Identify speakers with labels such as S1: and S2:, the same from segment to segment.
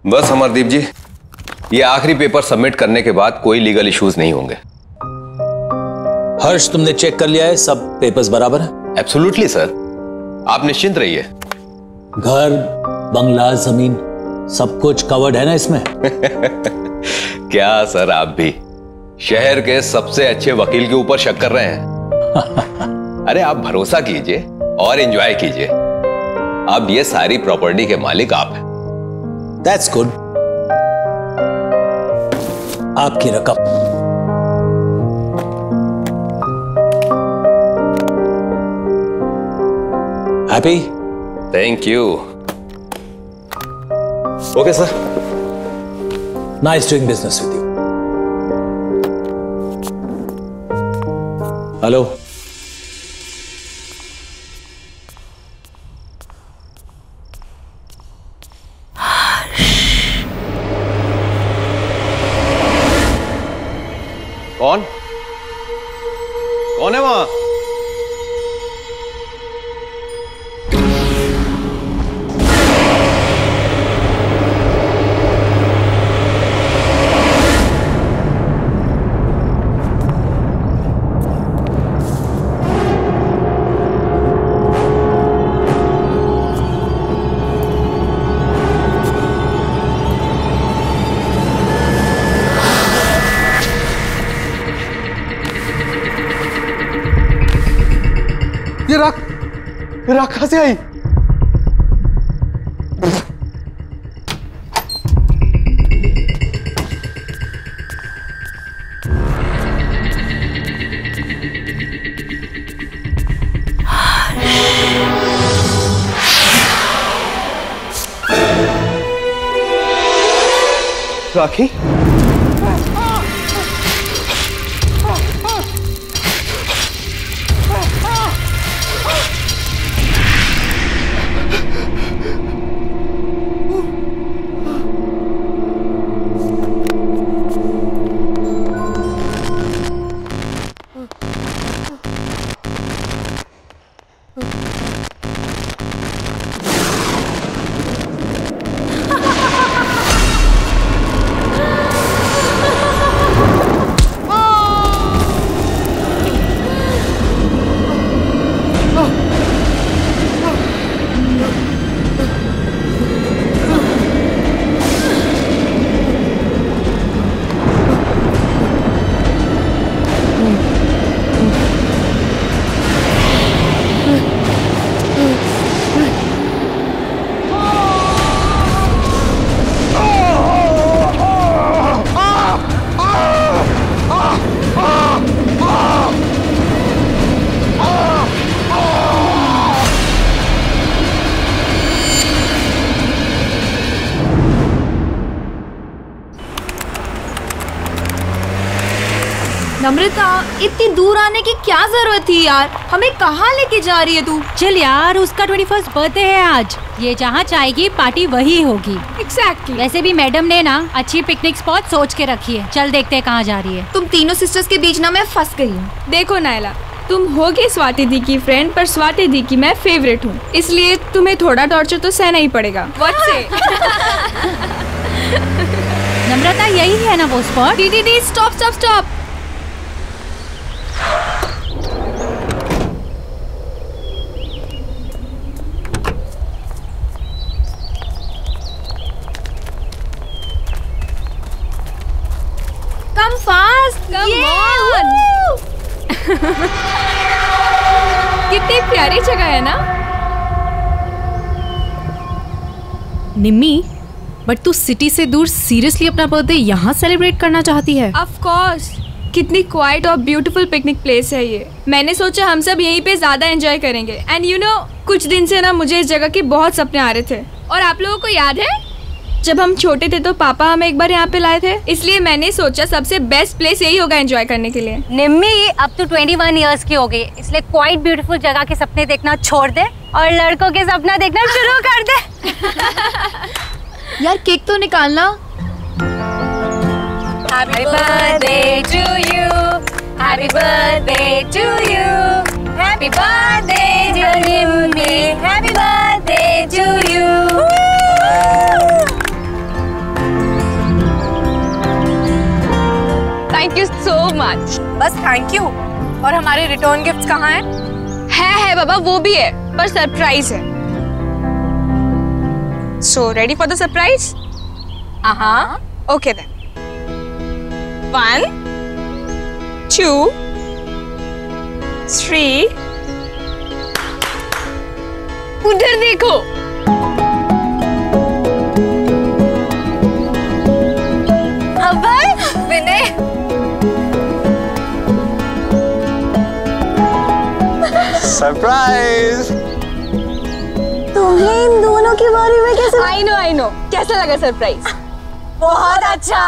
S1: बस अमरदीप जी, ये आखिरी पेपर सबमिट करने के बाद कोई लीगल इश्यूज नहीं होंगे।
S2: हर्ष, तुमने चेक कर लिया है? सब पेपर्स बराबर है?
S1: एब्सोल्युटली सर, आप निश्चिंत रहिए।
S2: घर, बंगला, जमीन सब कुछ कवर्ड है ना इसमें?
S1: क्या सर, आप भी शहर के सबसे अच्छे वकील के ऊपर शक कर रहे हैं? अरे आप भरोसा कीजिए और एंजॉय कीजिए। अब ये सारी प्रॉपर्टी के मालिक आप हैं।
S2: That's good. आपकी रकम। Happy?
S1: Thank you. Okay, sir.
S2: Nice doing business with you. Hello.
S1: कौन? कौन है वहां? ये राख कहां से आई? राखी?
S3: नम्रता, इतनी दूर आने की क्या जरूरत थी यार? हमें कहाँ लेके जा रही है तू?
S4: चल यार, उसका 21st बर्थडे है आज। ये जहाँ चाहेगी पार्टी वही होगी।
S3: Exactly.
S4: वैसे भी मैडम ने ना अच्छी पिकनिक स्पॉट सोच के रखी है। चल देखते हैं कहाँ जा रही है।
S3: तुम तीनों सिस्टर्स के बीच ना मैं फंस गई हूँ।
S5: देखो नायला, तुम होगी स्वाति दी की फ्रेंड, पर स्वाति दी की मैं फेवरेट हूँ, इसलिए तुम्हें थोड़ा टॉर्चर तो सहना ही पड़ेगा। What say?
S4: नम्रता, यही है ना वो स्पॉट?
S3: दीदी stop stop stop. Come fast,
S5: Come on. कितनी प्यारी जगह है ना?
S6: निम्मी, बट तू सिटी से दूर सीरियसली अपना बर्थडे यहाँ सेलिब्रेट करना चाहती है?
S5: Of course. कितनी क्वाइट और ब्यूटीफुल पिकनिक प्लेस है ये। मैंने सोचा हम सब यहीं पे ज्यादा एंजॉय करेंगे। एंड यू नो, कुछ दिन से ना मुझे इस जगह के बहुत सपने आ रहे थे। और आप लोगों को याद है जब हम छोटे थे तो पापा हमें एक बार यहाँ पे लाए थे, इसलिए मैंने सोचा सबसे बेस्ट प्लेस यही होगा एंजॉय करने के लिए।
S4: निम्मी, अब तो 21 इयर्स की हो गई, इसलिए क्वाइट ब्यूटीफुल जगह के सपने देखना छोड़ दे और लड़कों के सपना देखना शुरू कर दे।
S3: यार केक तो निकालना।
S4: Happy birthday to you, happy birthday to you, happy birthday dear Nimmi, happy birthday to you.
S5: so much.
S4: बस थैंक यू। और हमारे रिटर्न गिफ्ट्स कहाँ हैं?
S5: है बाबा, वो भी है, पर सरप्राइज है। So ready for the surprise?
S4: हाँ।
S5: Okay then. 1, 2, 3. उधर देखो।
S4: अभय, विनय,
S7: सरप्राइज।
S3: तुम्हें इन दोनों के बारे में कैसे?
S5: I know. कैसा लगा सरप्राइज?
S4: बहुत अच्छा।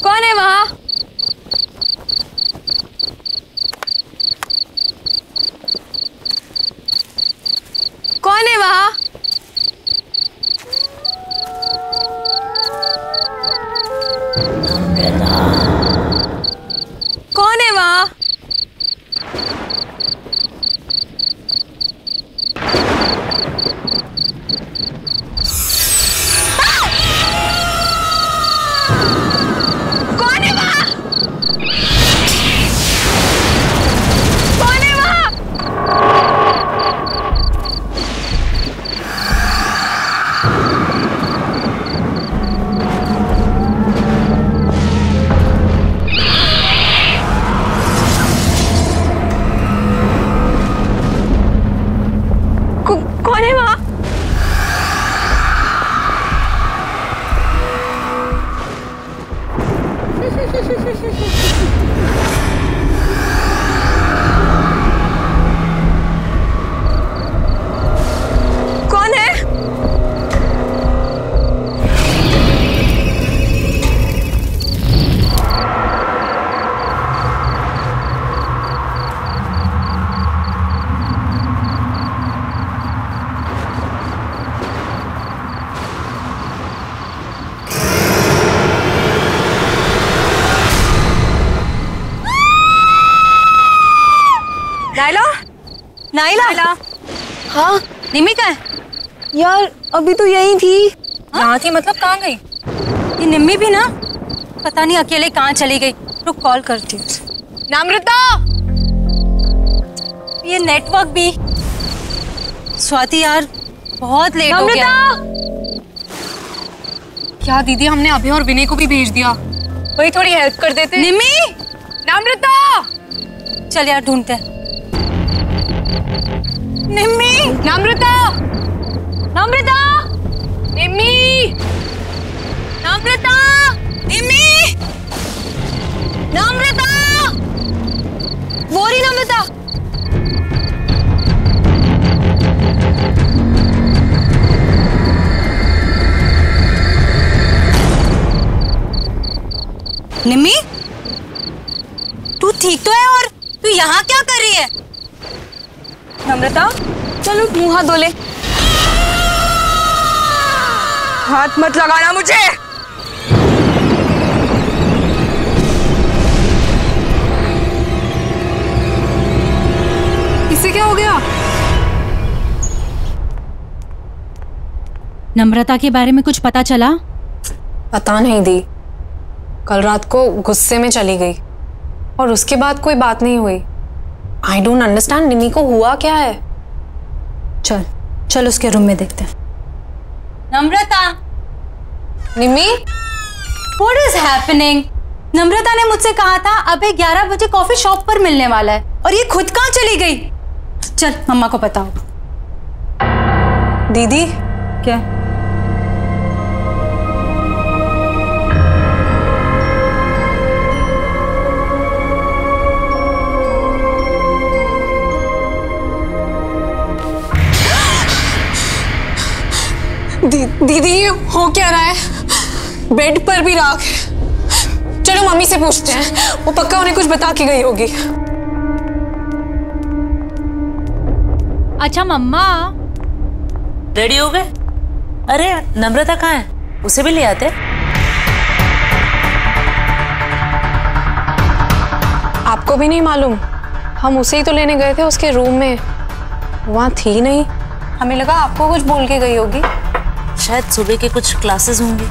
S5: कौन है वहाँ? कौन है वहाँ? कौन है वहाँ? कौन है वहाँ? कौन है?
S4: नाइला।
S3: हाँ
S4: निमी कहाँ है?
S3: यार अभी तो यही थी।
S4: यहाँ थी मतलब कहाँ गई? ये निम्मी भी ना पता नहीं अकेले कहाँ चली गई। रुक कॉल करती हूँ।
S5: नम्रता!
S4: ये नेटवर्क भी। स्वाति यार बहुत लेट हो गया। क्या दीदी, हमने अभी और विनय को भी भेज दिया।
S5: वही थोड़ी हेल्प कर देते।
S4: निम्मी!
S5: नम्रता!
S4: चल यार ढूंढते हैं। निम्मी!
S5: नम्रता! नम्रता! निम्मी! नम्रता! निम्मी! नम्रता! वो रही नम्रता!
S4: निम्मी, तू ठीक तो है? और तू यहाँ क्या कर रही है?
S5: नम्रता, चलो मुंह हाथ धो ले। हाथ मत लगाना मुझे।
S6: इसे क्या हो गया?
S8: नम्रता के बारे में कुछ पता चला?
S9: पता नहीं दी, कल रात को गुस्से में चली गई और उसके बाद कोई बात नहीं हुई। आई डोंट अंडरस्टैंड, निमी को हुआ क्या है? चल चल उसके रूम में देखते हैं।
S4: नम्रता!
S9: निमी,
S8: What is happening? नम्रता ने मुझसे कहा था अबे 11 बजे कॉफी शॉप पर मिलने वाला है, और ये खुद कहाँ चली गई? चल मम्मा को बताओ।
S9: दीदी
S8: क्या?
S9: दीदी ये हो क्या रहा है? बेड पर भी राख है। चलो मम्मी से पूछते हैं, वो पक्का उन्हें कुछ बता के गई होगी।
S8: अच्छा मम्मा,
S7: रेडी हो गए? अरे नम्रता कहाँ है? उसे भी ले आते।
S9: आपको भी नहीं मालूम? हम उसे ही तो लेने गए थे उसके रूम में, वहाँ थी नहीं। हमें लगा आपको कुछ बोल के गई होगी।
S7: शायद सुबह के कुछ क्लासेस होंगे।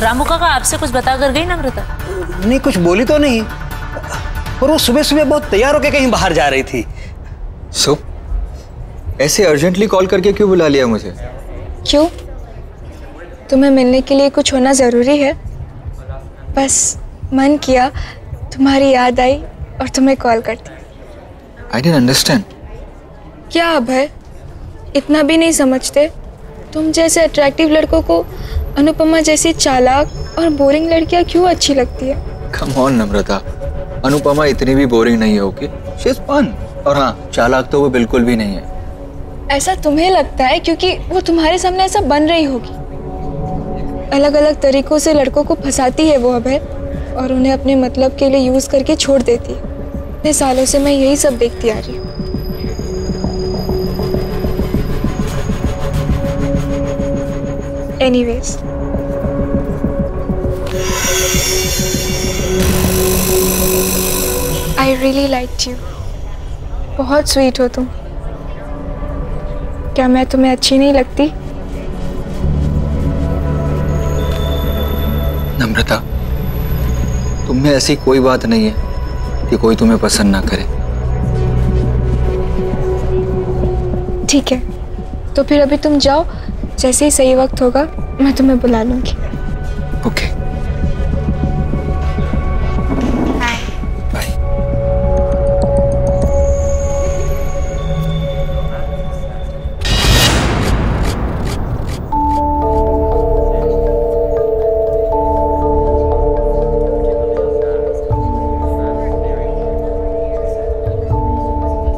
S7: रामू काका आपसे कुछ बता कर गई नम्रता?
S10: नहीं, कुछ बोली तो नहीं, पर वो सुबह सुबह बहुत तैयार होकर कहीं बाहर जा रही थी।
S11: सो ऐसे अर्जेंटली कॉल करके क्यों बुला लिया मुझे?
S5: क्यों? तुम्हें मिलने के लिए कुछ होना ज़रूरी है? बस मन किया, तुम्हारी याद आई और तुम्हें कॉल कर दी।
S11: I didn't understand.
S5: क्या अब है, इतना भी नहीं समझते? तुम जैसे अट्रैक्टिव लड़कों को अनुपमा जैसी चालाक और बोरिंग लड़कियां क्यों अच्छी लगती है?
S11: कम ऑन नम्रता, अनुपमा इतनी भी बोरिंग नहीं है। Okay, she is fun. और हाँ, चालाक तो वो बिल्कुल भी नहीं है।
S5: ऐसा तुम्हें लगता है क्योंकि वो तुम्हारे सामने ऐसा बन रही होगी। अलग अलग तरीकों से लड़कों को फंसाती है वो अभय, और उन्हें अपने मतलब के लिए यूज करके छोड़ देती है। इतने सालों से मैं यही सब देखती आ रही हूँ। Anyways, I really liked you. बहुत स्वीट हो तुम। क्या मैं तुम्हें अच्छी नहीं लगती?
S11: नम्रता, तुम में ऐसी कोई बात नहीं है कि कोई तुम्हें पसंद ना करे।
S5: ठीक है, तो फिर अभी तुम जाओ, जैसे ही सही वक्त होगा मैं तुम्हें बुला लूंगी।
S11: Okay, bye.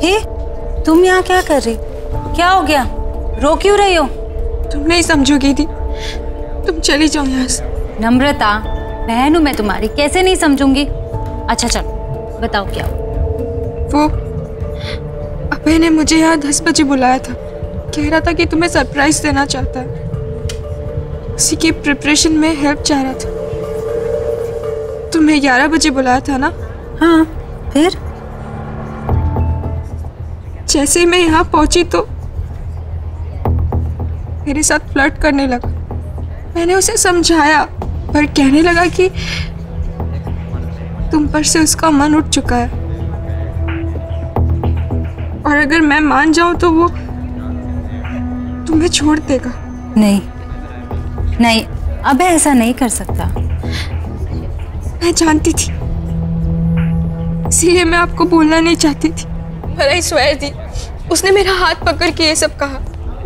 S8: हे, तुम यहाँ क्या कर रही? क्या हो गया? रो क्यों रही हो?
S5: तुम नहीं समझोगी दी, तुम चली जाओ यहाँ से।
S8: नम्रता, बहन हूँ मैं तुम्हारी, कैसे नहीं समझूंगी? अच्छा चलो बताओ क्या हुआ?
S5: वो अभय ने मुझे यहाँ 10 बजे बुलाया था, कह रहा था कि तुम्हें सरप्राइज देना चाहता है। उसी की प्रिपरेशन में हेल्प चाह रहा था। तुम्हें 11 बजे बुलाया था ना?
S8: हाँ, फिर?
S5: जैसे ही मैं यहाँ पहुंची तो मेरे साथ फ्लर्ट करने लगा। मैंने उसे समझाया, पर कहने लगा कि तुम पर से उसका मन उठ चुका है, और अगर मैं मान जाऊं तो वो तुम्हें छोड़ देगा।
S8: नहीं नहीं, अब ऐसा नहीं कर सकता।
S5: मैं जानती थी, इसीलिए मैं आपको बोलना नहीं चाहती थी, पर आई स्वेयर दी, उसने मेरा हाथ पकड़ के ये सब कहा।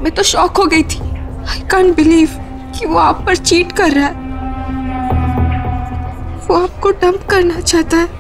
S5: मैं तो शॉक हो गई थी। आई कांट बिलीव कि वो आप पर चीट कर रहा है। वो आपको डंप करना चाहता है।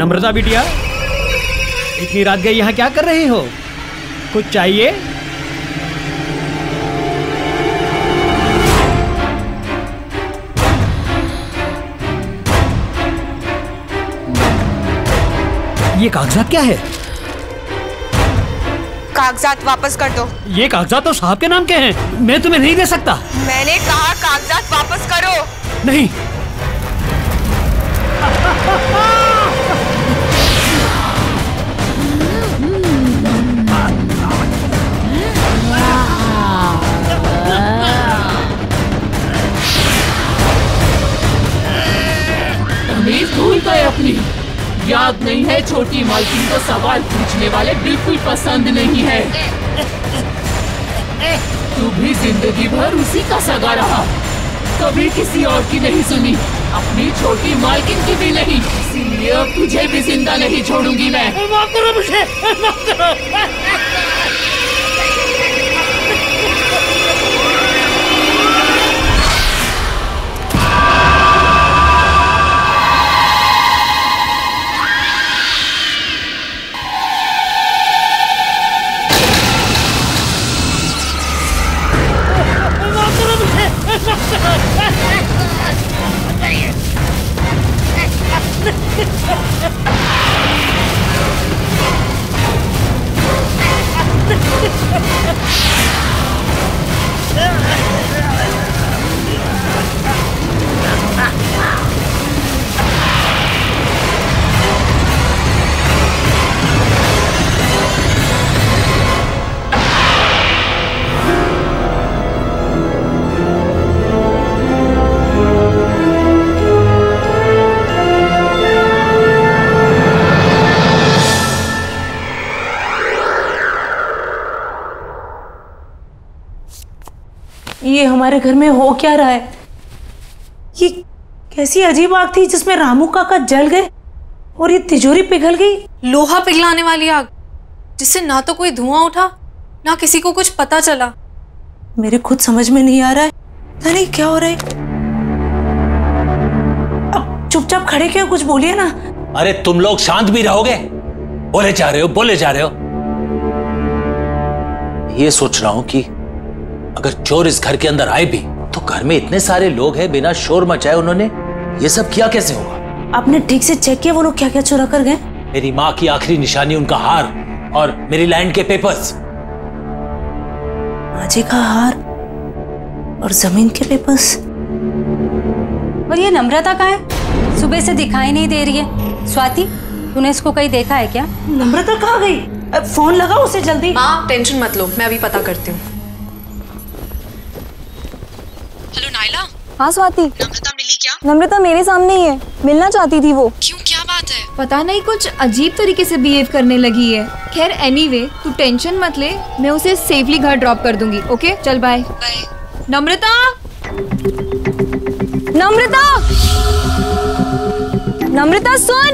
S12: नम्रता बिटिया, इतनी रात गई यहाँ क्या कर रही हो? कुछ चाहिए? ये कागजात क्या है?
S13: कागजात वापस कर दो।
S12: ये कागजात तो साहब के नाम के हैं, मैं तुम्हें नहीं दे सकता।
S13: मैंने कहा कागजात वापस करो।
S12: नहीं।
S14: तमीज भूल गए अपनी। याद नहीं है छोटी मालकिन को सवाल पूछने वाले बिल्कुल पसंद नहीं है। तू भी जिंदगी भर उसी का सगा रहा, कभी किसी और की नहीं सुनी, अपनी छोटी मालकिन की भी नहीं। इसीलिए अब तुझे भी जिंदा नहीं छोड़ूंगी मैं।
S12: माफ करो मुझे, माफ करो।
S7: ये हमारे घर में हो क्या रहा है? ये कैसी अजीब आग थी जिसमें रामू काका जल गए और ये तिजोरी पिघल गई।
S6: लोहा पिघलाने वाली आग, जिससे ना तो कोई धुआं उठा ना किसी को कुछ पता चला।
S7: मेरे खुद समझ में नहीं आ रहा है, पता नहीं क्या हो रहा है। अब चुपचाप खड़े क्यों, कुछ बोलिए ना।
S2: अरे तुम लोग शांत भी रहोगे? बोले जा रहे हो, बोले जा रहे हो। ये सोच रहा हूं कि अगर चोर इस घर के अंदर आए भी तो घर में इतने सारे लोग हैं, बिना शोर मचाए उन्होंने ये सब किया कैसे होगा?
S7: आपने ठीक से चेक किया वो लोग क्या क्या चुरा कर गए?
S2: मेरी माँ की आखिरी निशानी, उनका हार और मेरी लैंड के पेपर्स।
S7: माँ जी का हार और जमीन के पेपर्स।
S8: और ये नम्रता कहाँ है? सुबह से दिखाई नहीं दे रही है। स्वाति, तूने इसको कहीं देखा है क्या?
S7: नम्रता कहाँ गई? फोन लगाओ उसे जल्दी।
S6: माँ टेंशन मत लो, मैं अभी पता करती हूँ। Hello Naila.
S3: हाँ स्वाति।
S6: नम्रता मिली क्या?
S3: नम्रता मेरे सामने ही है, मिलना चाहती थी वो।
S6: क्यों, क्या बात है?
S3: पता नहीं, कुछ अजीब तरीके से बिहेव करने लगी है। खैर एनीवे, तू टेंशन मत ले, मैं उसे सेफली घर ड्रॉप कर दूंगी। ओके चल बाय। नम्रता, नम्रता, नम्रता सुन।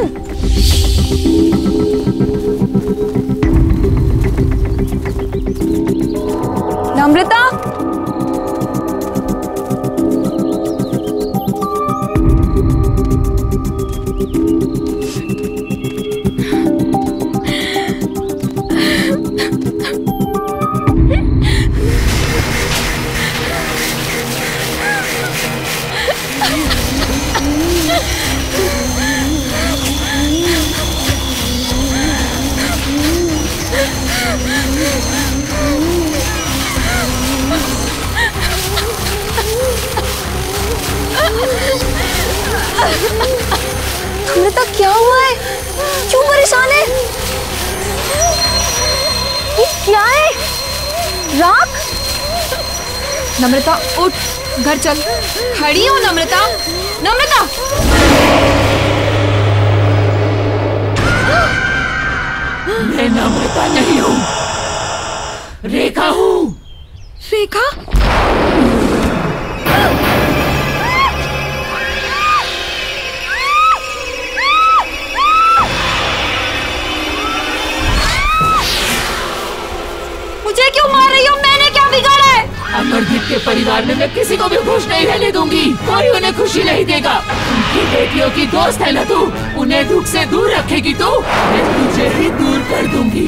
S3: नम्रता, नम्रता क्या हुआ है? क्यों परेशान है? ये क्या है? राख? नम्रता उठ, घर चल। खड़ी हो नम्रता, नम्रता।
S14: मैं नम्रता नहीं हूँ, रेखा हूँ।
S3: रेखा?
S5: मुझे क्यों मार रही हो? मैंने क्या बिगाड़ा है?
S14: अमरदीप के परिवार परिवार में मैं किसी को भी खुश नहीं रहने दूंगी। कोई उन्हें खुशी नहीं देगा। उनकी बेटियों की दोस्त है ना तू, उन्हें दुख से दूर रखेगी तो मैं तुझे भी दूर कर दूंगी।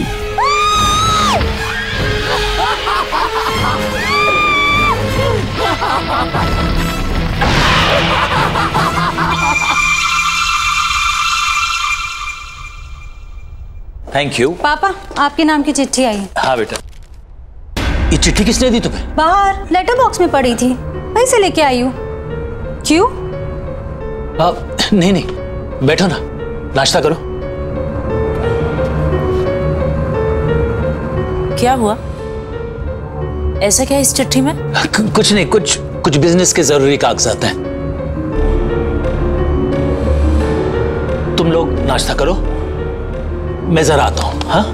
S2: Thank you.
S8: पापा, आपके नाम की चिट्ठी आई है।
S2: हाँ बेटा। ये चिट्ठी किसने दी तुम्हें?
S8: बाहर लेटर बॉक्स में पड़ी थी, वहीं से लेके आई हूँ। क्यों?
S2: नहीं, बैठो ना, नाश्ता करो।
S7: क्या हुआ? ऐसा क्या इस चिट्ठी में?
S2: कुछ नहीं, कुछ बिजनेस के जरूरी कागजात हैं। तुम लोग नाश्ता करो, मैं जरा आता हूं। हाँ,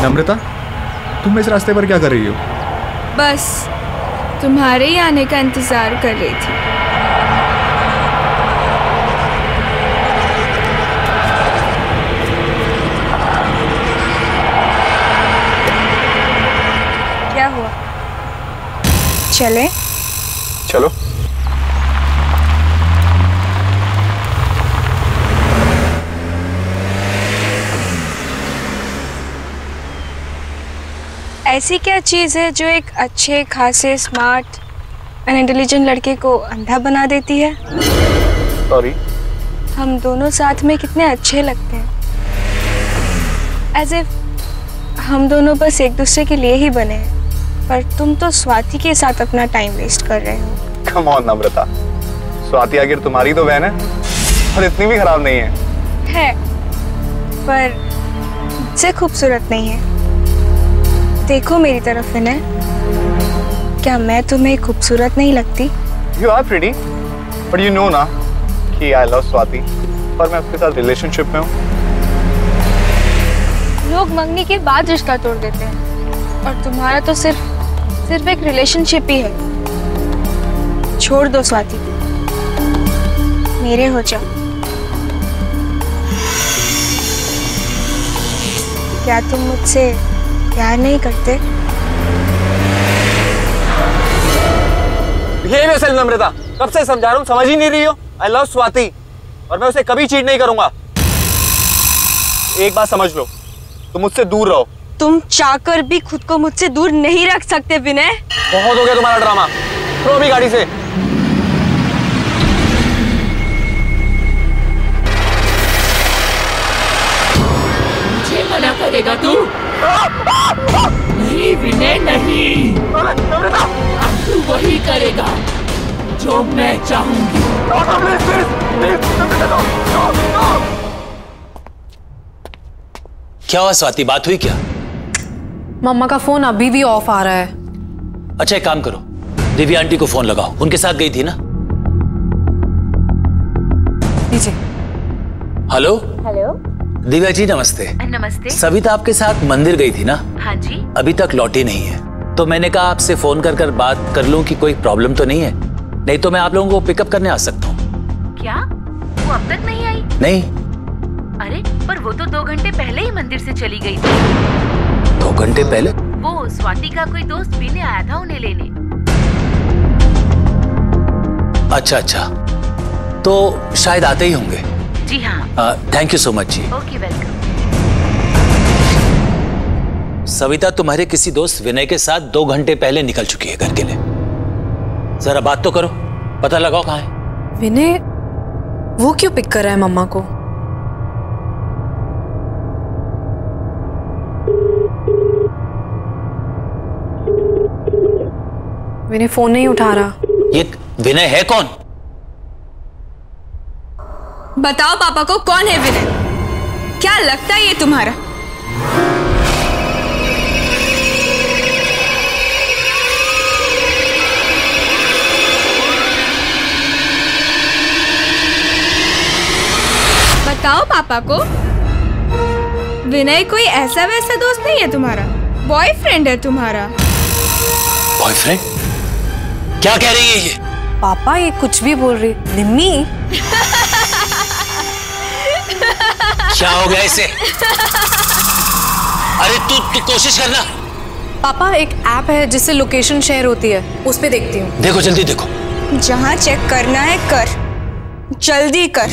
S11: नम्रता, तुम इस रास्ते पर क्या कर रही हो?
S5: बस तुम्हारे ही आने का इंतजार कर रही थी। क्या हुआ? चले?
S11: चलो।
S5: ऐसी क्या चीज़ है जो एक अच्छे खासे स्मार्ट एंड इंटेलिजेंट लड़के को अंधा बना देती है?
S11: सॉरी।
S5: हम दोनों साथ में कितने अच्छे लगते हैं, एज इफ हम दोनों बस एक दूसरे के लिए ही बने हैं, पर तुम तो स्वाति के साथ अपना टाइम वेस्ट कर रहे हो।
S11: कम ऑन नम्रता, स्वाति आखिर तुम्हारी तो बहन है और इतनी भी खराब नहीं है।
S5: पर मुझसे खूबसूरत नहीं है। देखो मेरी तरफ विनय, क्या मैं तुम्हें खूबसूरत नहीं लगती?
S11: You are pretty, but you know ना कि I love स्वाति और मैं उसके साथ रिलेशनशिप में हूँ।
S5: लोग मंगनी के बाद रिश्ता तोड़ देते हैं और तुम्हारा तो सिर्फ एक रिलेशनशिप ही है। छोड़ दो स्वाति, मेरे हो जाओ। क्या तुम मुझसे प्यार नहीं करते?
S15: ये वैसे नम्रता, कब से समझा रहा हूँ, समझ ही नहीं रही हो। आई लव स्वाति और मैं उसे कभी चीट नहीं करूंगा। एक बात समझ लो, तुम मुझसे दूर रहो।
S5: तुम चाहकर भी खुद को मुझसे दूर नहीं रख सकते विनय।
S15: बहुत हो गया तुम्हारा ड्रामा, उतरो भी गाड़ी से।
S14: मुझे मना करेगा तू? नहीं विनय नहीं, अब तू वही करेगा जो मैं चाहूंगी।
S2: क्या हुआ स्वाति, बात हुई क्या?
S9: मम्मा का फोन अभी भी ऑफ आ रहा है।
S2: अच्छा एक काम करो, दिव्या आंटी को फोन लगाओ, उनके साथ गई थी ना।
S9: लीजिए।
S2: हेलो।
S16: हेलो
S2: दिव्या जी नमस्ते।
S16: नमस्ते।
S2: सविता आपके साथ मंदिर गई थी ना?
S16: हाँ जी।
S2: अभी तक लौटी नहीं है, तो मैंने कहा आपसे फोन कर बात कर लूं कि कोई प्रॉब्लम तो नहीं है, नहीं तो मैं आप लोगों को पिकअप करने आ सकता हूँ।
S16: क्या वो अब तक नहीं आई?
S2: नहीं।
S16: अरे पर वो तो 2 घंटे पहले ही मंदिर से चली गई थी।
S2: 2 घंटे पहले?
S16: वो स्वाति का कोई दोस्त पीने आया था उन्हें लेने।
S2: अच्छा, तो शायद आते ही होंगे।
S16: जी हाँ।
S2: थैंक यू सो मच जी।
S16: Okay welcome.
S2: सविता तुम्हारे किसी दोस्त विनय के साथ 2 घंटे पहले निकल चुकी है घर के लिए। जरा बात तो करो, पता लगाओ कहाँ है।
S9: विनय वो क्यों पिक कर रहा है मम्मा को? विनय फोन नहीं उठा रहा।
S2: ये विनय है कौन?
S5: बताओ पापा को कौन है विनय? क्या लगता है ये तुम्हारा? बताओ पापा को। विनय कोई ऐसा वैसा दोस्त नहीं है तुम्हारा, बॉयफ्रेंड है तुम्हारा।
S2: बॉयफ्रेंड? क्या कह रही है ये?
S9: पापा ये कुछ भी बोल रही। निम्मी
S2: क्या हो गया इसे? अरे तू कोशिश करना।
S9: पापा एक ऐप है जिससे लोकेशन शेयर होती है, उस पे देखती हूँ।
S2: देखो जल्दी देखो।
S5: जहाँ चेक करना है कर, जल्दी कर।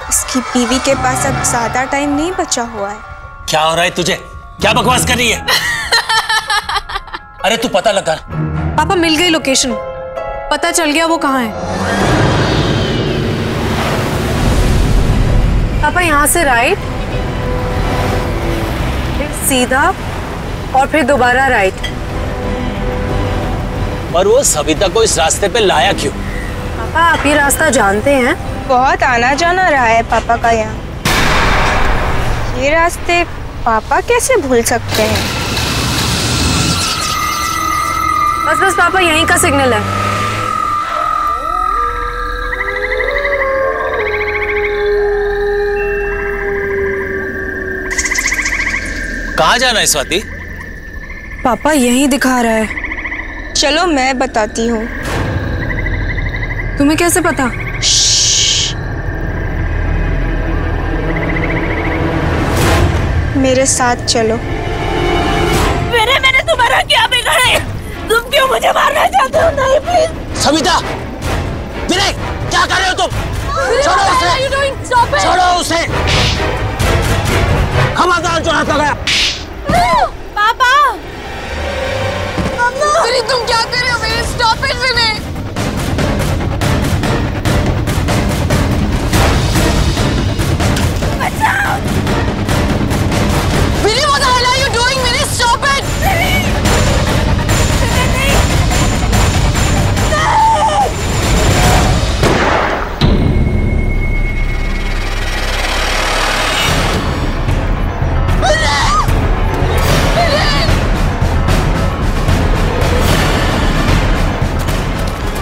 S5: इसकी बीवी के पास अब ज्यादा टाइम नहीं बचा हुआ है।
S2: क्या हो रहा है तुझे? क्या बकवास कर रही है? अरे तू पता लगा।
S9: पापा मिल गई लोकेशन, पता चल गया वो कहाँ है। पापा यहाँ से राइट, फिर सीधा और फिर दोबारा राइट।
S2: पर वो सविता को इस रास्ते पे लाया क्यों?
S9: पापा आप ये रास्ता जानते हैं?
S5: बहुत आना जाना रहा है पापा का यहाँ। ये रास्ते पापा कैसे भूल सकते हैं?
S9: बस बस पापा यहीं का सिग्नल है।
S2: कहाँ जाना है स्वाति?
S9: पापा यहीं दिखा रहा है।
S5: चलो मैं बताती हूँ।
S9: तुम्हें कैसे पता?
S5: मेरे साथ चलो।
S7: मैंने तुम्हारा क्या बिगाड़ा? तुम क्यों मुझे मारना चाहते हो? नहीं प्लीज।
S2: सविता, विनय, क्या कर रहे हो तुम? छोड़ो उसे, छोड़ो उसे। खबरदार जो हाथ लगाया।
S7: पापा,
S5: विनय तुम क्या कर रहे हो? विनय स्टॉप इट विनय।
S7: बचाओ।
S5: विनय what the hell are you doing? Vinay stop it.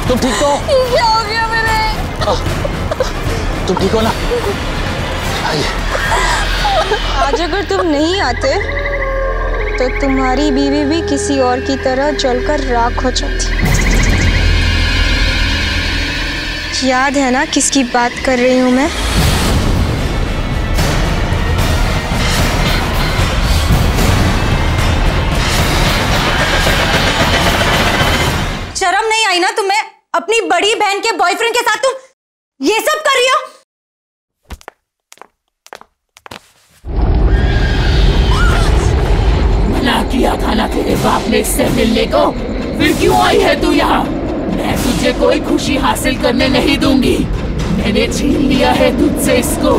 S2: तुम ठीक हो?
S5: क्या हो गया विनय?
S2: तुम ठीक हो ना? आइए।
S5: आज अगर तुम नहीं आते तो तुम्हारी बीवी भी किसी और की तरह जलकर राख हो जाती। याद है ना किसकी बात कर रही हूँ मैं?
S8: शर्म नहीं आई ना तुम्हें? अपनी बड़ी बहन के बॉयफ्रेंड के साथ तुम ये सब कर रही हो?
S14: मना किया था ना तेरे बाप ने इससे मिलने को, फिर क्यों आई है तू यहाँ? मैं तुझे कोई खुशी हासिल करने नहीं दूंगी। मैंने छीन लिया है तुझसे इसको,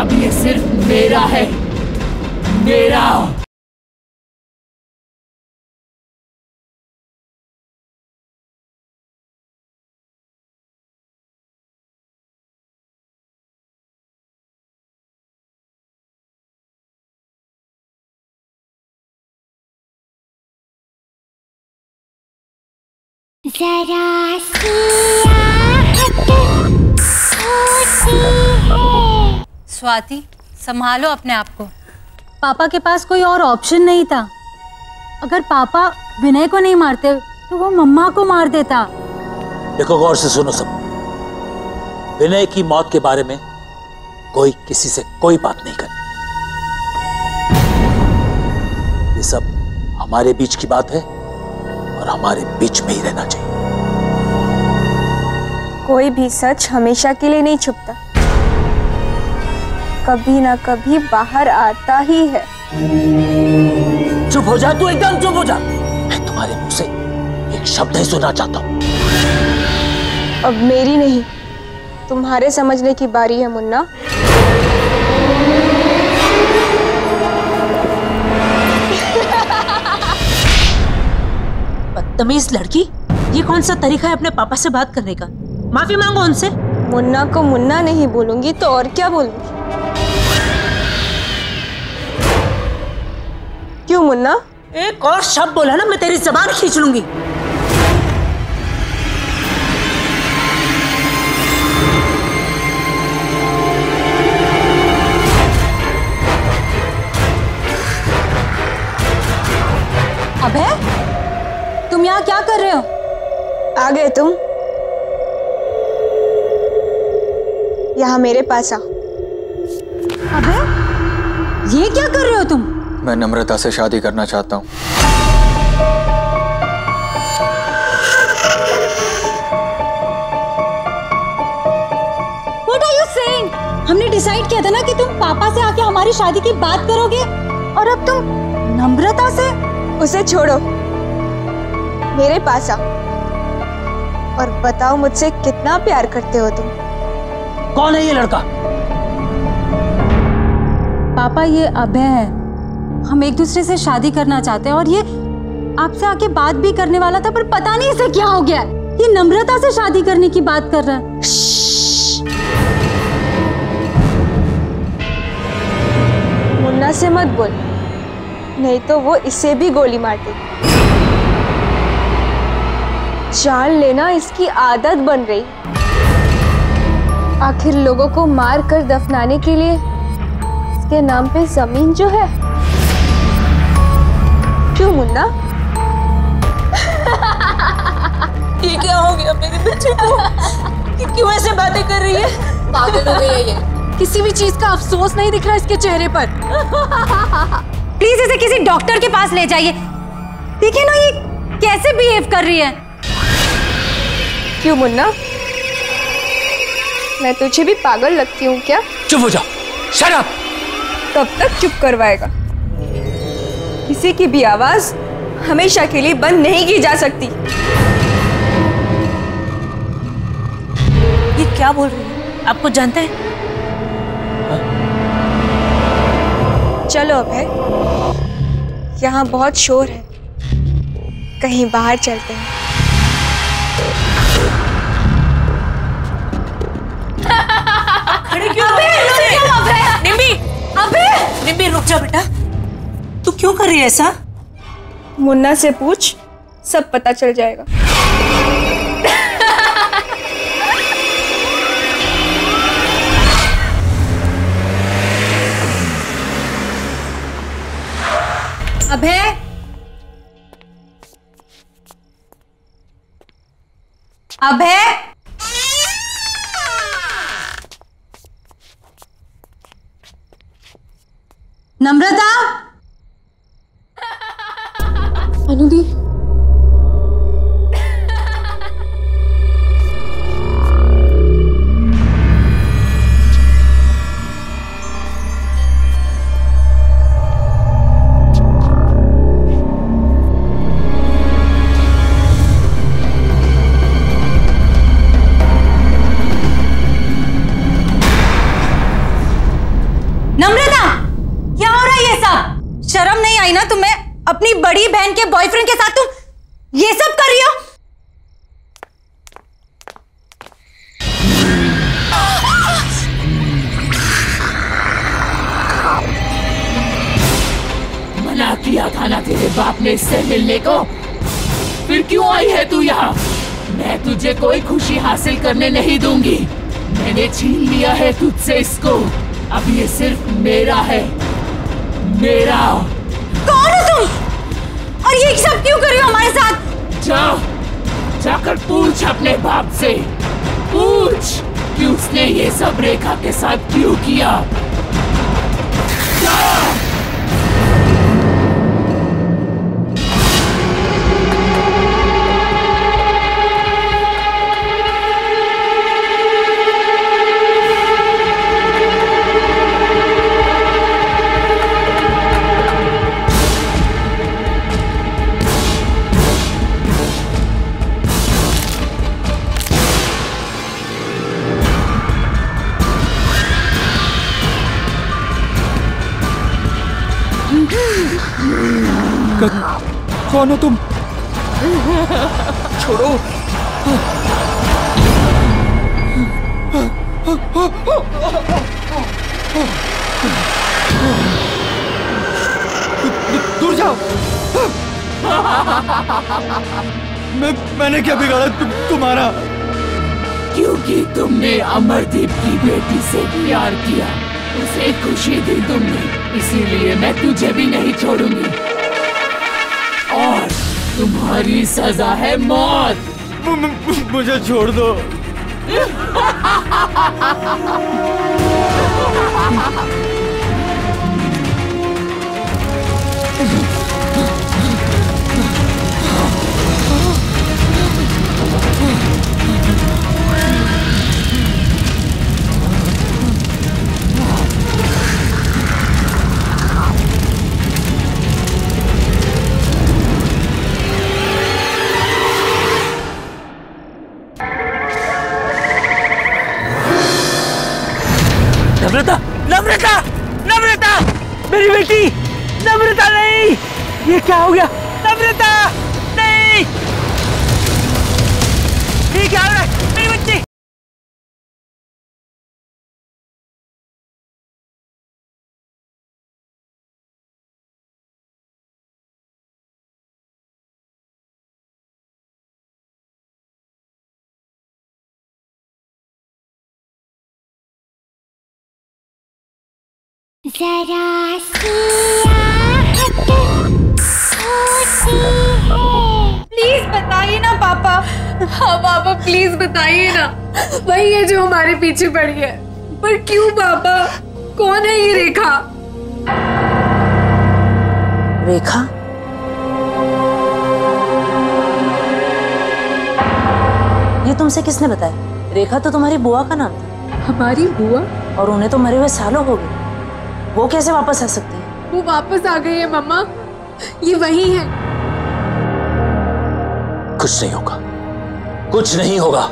S14: अब ये सिर्फ मेरा है, मेरा।
S17: जरा सी आहट होती है।
S8: स्वाति संभालो अपने आप को। पापा के पास कोई और ऑप्शन नहीं था। अगर पापा विनय को नहीं मारते तो वो मम्मा को मार देता।
S2: देखो गौर से सुनो सब। विनय की मौत के बारे में कोई किसी से कोई बात नहीं करे। ये सब हमारे बीच की बात है और हमारे बीच में ही रहना चाहिए।
S5: कोई भी सच हमेशा के लिए नहीं छुपता, कभी ना कभी बाहर आता ही है।
S2: चुप हो जा तू, एकदम चुप हो जा। मैं तुम्हारे मुंह से एक शब्द नहीं सुनना चाहता हूं।
S5: अब मेरी नहीं तुम्हारे समझने की बारी है मुन्ना।
S7: बदतमीज लड़की, ये कौन सा तरीका है अपने पापा से बात करने का? माफी मांगो उनसे।
S4: मुन्ना को मुन्ना नहीं बोलूंगी तो और क्या बोलूंगी? क्यों मुन्ना?
S7: एक और शब्द बोला ना मैं तेरी जबान खींच लूंगी।
S8: अबे, तुम यहाँ क्या कर रहे हो?
S4: आ गए तुम? यहाँ मेरे पास आ।
S8: अबे, ये क्या कर रहे हो तुम?
S11: मैं नम्रता से शादी करना चाहता हूँ।
S8: What are you saying? हमने डिसाइड किया था ना कि तुम पापा से आके हमारी शादी की बात करोगे, और अब तुम नम्रता से?
S4: उसे छोड़ो, मेरे पास आ और बताओ मुझसे कितना प्यार करते हो तुम।
S7: कौन है ये लड़का?
S8: पापा, ये अभय है। हम एक दूसरे से शादी करना चाहते हैं और ये आपसे आके बात भी करने वाला था, पर पता नहीं इसे क्या हो गया। ये नम्रता से शादी करने की बात कर रहा है।
S4: मुन्ना से मत बोल, नहीं तो वो इसे भी गोली मार देगी। जान लेना इसकी आदत बन रही। आखिर लोगों को मार कर दफनाने के लिए इसके नाम पे जमीन जो है। क्यों मुन्ना?
S7: ये क्या हो गया मेरे बच्चे को? ये क्यों ऐसे बातें कर रही है?
S6: पागल हो गई है ये। किसी भी चीज का अफसोस नहीं दिख रहा इसके चेहरे पर।
S8: प्लीज इसे किसी डॉक्टर के पास ले जाइए। देखिए ना ये कैसे बिहेव कर रही है।
S4: क्यों मुन्ना, मैं तुझे भी पागल लगती हूँ क्या?
S2: चुप हो जाओ, शट अप।
S4: कब तक चुप करवाएगा? किसी की भी आवाज हमेशा के लिए बंद नहीं की जा सकती।
S7: ये क्या बोल रही है? आपको जानते हैं?
S4: चलो अभय, यहाँ बहुत शोर है, कहीं बाहर चलते हैं।
S7: खड़े क्यों? निम्मी रुक जा बेटा। तू क्यों कर रही है ऐसा?
S4: मुन्ना से पूछ, सब पता चल जाएगा।
S8: अभय, अभय, नम्रता,
S9: अनुदी,
S8: शर्म नहीं आई ना तुम्हें? अपनी बड़ी बहन के बॉयफ्रेंड के साथ तुम ये सब कर रही हो?
S14: मना किया था ना तेरे बाप ने इससे मिलने को, फिर क्यों आई है तू यहाँ? मैं तुझे कोई खुशी हासिल करने नहीं दूंगी। मैंने छीन लिया है तुझसे इसको, अब ये सिर्फ मेरा है, मेरा।
S8: कौन हो तुम? और ये सब क्यों कर रही हो हमारे साथ?
S14: जाकर पूछ अपने बाप से, पूछ कि उसने ये सब रेखा के साथ क्यों किया। जा।
S11: कौन हो तुम? छोड़ो।
S12: दूर जाओ। मैंने क्या बिगाड़ा तुम्हारा?
S14: क्योंकि तुमने अमरदीप की बेटी से प्यार किया, उसे खुशी दी तुमने, इसीलिए मैं तुझे भी नहीं छोड़ूंगी। और तुम्हारी सजा है मौत।
S12: मुझे छोड़ दो।
S14: नम्रता, नम्रता, नम्रता, मेरी बेटी, नम्रता नहीं, ये क्या हो गया? नम्रता नहीं, ये क्या हो रहा है? मेरी बच्ची।
S17: जरा सी आहट होती है।
S6: प्लीज बताइए ना पापा। हाँ पापा प्लीज बताइए ना, वही है जो हमारे पीछे पड़ी है। पर क्यों पापा? कौन है ये रेखा?
S7: रेखा? ये तुमसे किसने बताया? रेखा तो तुम्हारी बुआ का नाम था।
S6: हमारी बुआ?
S7: और उन्हें तो मरे हुए सालों हो गए, वो कैसे वापस आ सकती है?
S6: वो वापस आ गई है मम्मा, ये वही है।
S2: कुछ नहीं होगा, कुछ नहीं होगा।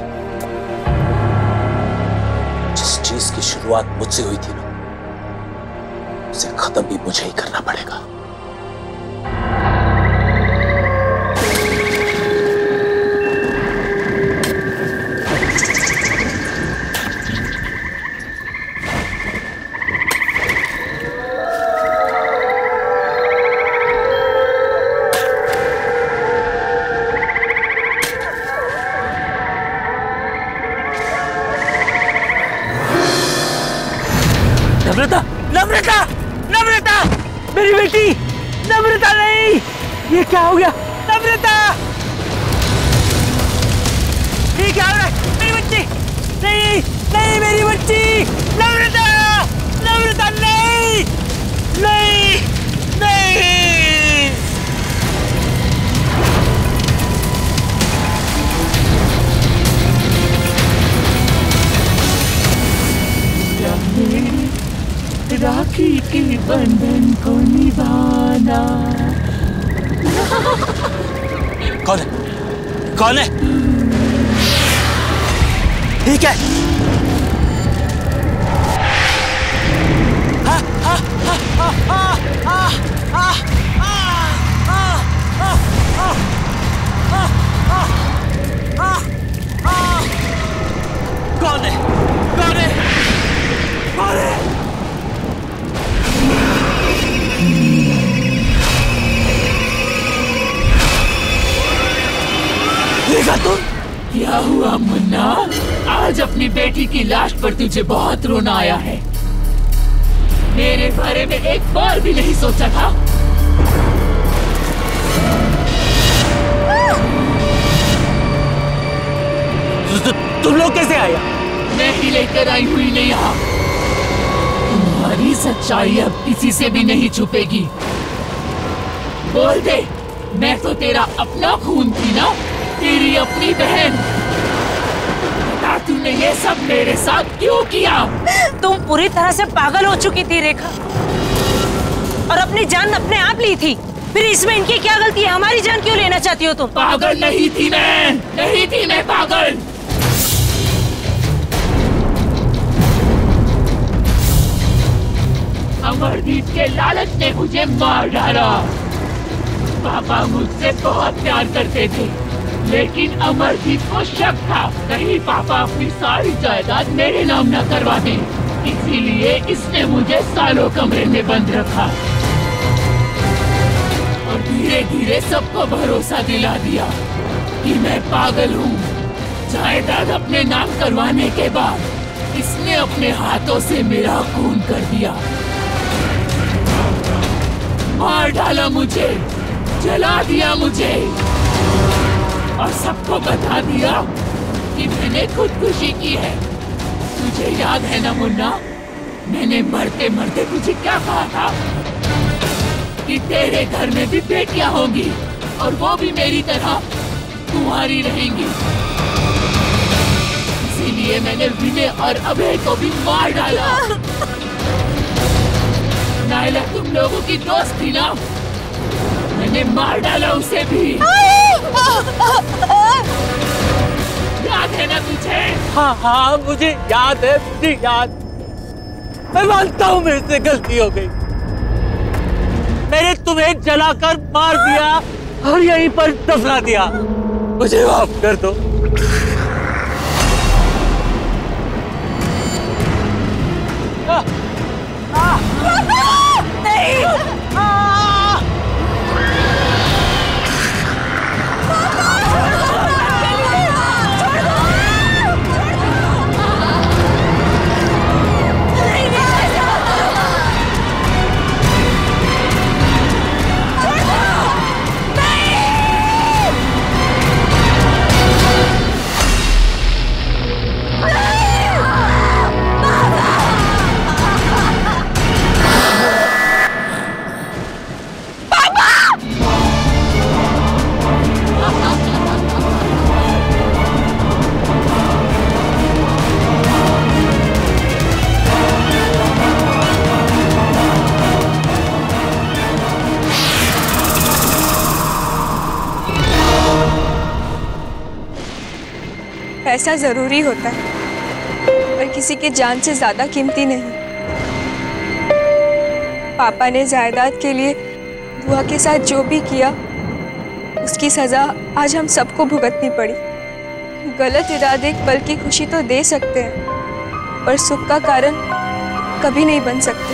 S2: जिस चीज की शुरुआत मुझसे हुई थी ना, उसे खत्म भी मुझे ही करना पड़ेगा।
S14: नम्रता, नम्रता, नम्रता, मेरी बेटी, नम्रता नहीं, ये क्या हो गया? नम्रता, ये क्या हो रहा है? मेरी बच्ची, नहीं, नहीं मेरी बच्ची, नम्रता, नम्रता नहीं, नहीं, नहीं। राखी के बंधन को निभाना।
S2: कौन है? कौन है? ठीक है। कौन है? कौन है? कौन है?
S14: देखा तुम? क्या हुआ मुन्ना? आज अपनी बेटी की लाश पर तुझे बहुत रोना आया है। मेरे बारे में एक बार भी नहीं सोचा था।
S2: तुम लोग कैसे आए?
S14: मैं ही लेकर आई हुई नहीं यहाँ। तुम्हारी सच्चाई अब किसी से भी नहीं छुपेगी। बोल दे, मैं तो तेरा अपना खून थी ना, तेरी अपनी बहन। बता तूने ये सब मेरे साथ क्यों किया?
S7: तुम पूरी तरह से पागल हो चुकी थी रेखा, और अपनी जान अपने आप ली थी। फिर इसमें इनकी क्या गलती है? हमारी जान क्यों लेना चाहती हो तुम?
S14: पागल नहीं थी मैं, नहीं थी मैं पागल। अमरदीप के लालच ने मुझे मार डाला। पापा मुझसे बहुत प्यार करते थे, लेकिन अमरजीत को शक था कहीं पापा अपनी सारी जायदाद मेरे नाम न करवा दें, इसीलिए इसने मुझे सालों कमरे में बंद रखा और धीरे धीरे सबको भरोसा दिला दिया कि मैं पागल हूँ। जायदाद अपने नाम करवाने के बाद इसने अपने हाथों से मेरा खून कर दिया, मार डाला मुझे, जला दिया मुझे और सबको बता दिया कि मैंने खुदकुशी की है। तुझे याद है ना मुन्ना, मैंने मरते मरते तुझे क्या कहा था कि तेरे घर में भी बेटियां होंगी और वो भी मेरी तरह तुम्हारी रहेंगी। इसीलिए मैंने विनय और अभय को भी मार डाला। नायला तुम लोगों की दोस्त थी ना, मैंने मार डाला उसे भी। याद है ना तुझे?
S18: हाँ हाँ मुझे याद है, मुझे याद। मैं मानता हूँ मेरे से गलती हो गई, मैंने तुम्हें जलाकर मार दिया और यहीं पर दफना दिया, मुझे माफ कर दो।
S5: पैसा जरूरी होता है पर किसी की जान से ज्यादा कीमती नहीं। पापा ने जायदाद के लिए बुआ के साथ जो भी किया उसकी सजा आज हम सबको भुगतनी पड़ी। गलत इरादे एक पल की खुशी तो दे सकते हैं पर सुख का कारण कभी नहीं बन सकते।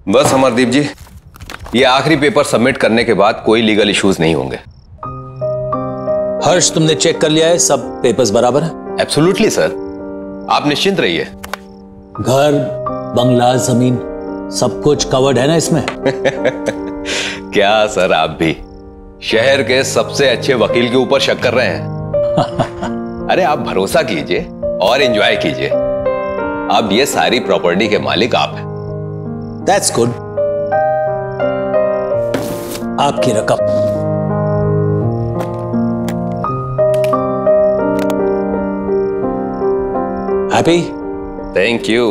S1: बस अमरदीप जी, ये आखिरी पेपर सबमिट करने के बाद कोई लीगल इश्यूज नहीं होंगे।
S2: हर्ष, तुमने चेक कर लिया है? सब पेपर्स बराबर है?
S1: एब्सोल्युटली सर, आप निश्चिंत रहिए।
S2: घर, बंगला, जमीन सब कुछ कवर्ड है ना इसमें?
S1: क्या सर, आप भी शहर के सबसे अच्छे वकील के ऊपर शक कर रहे हैं? अरे आप भरोसा कीजिए और एंजॉय कीजिए। अब ये सारी प्रॉपर्टी के मालिक आप हैं।
S2: That's good. आपकी रकम। Happy?
S1: Thank you.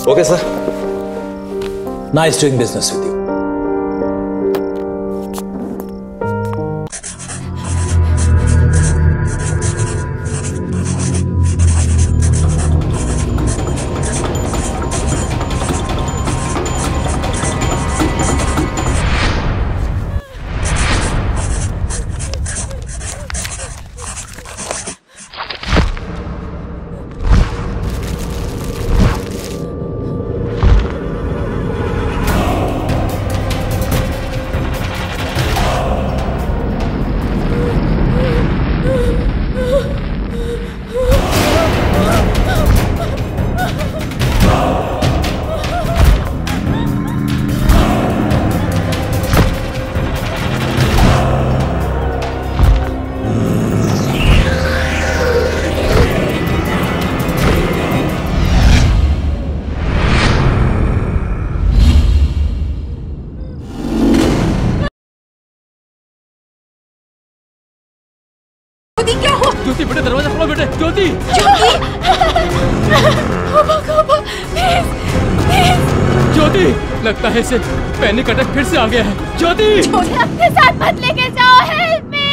S1: Okay, sir.
S2: Nice doing business with you.
S14: ज्योति बेटे, दरवाजा खोलो बेटे। ज्योति ज्योति ज्योति, लगता है इसे पैनिक अटैक फिर से आ गया है। ज्योति
S4: मुझे अपने साथ मत लेके जाओ, हेल्प मी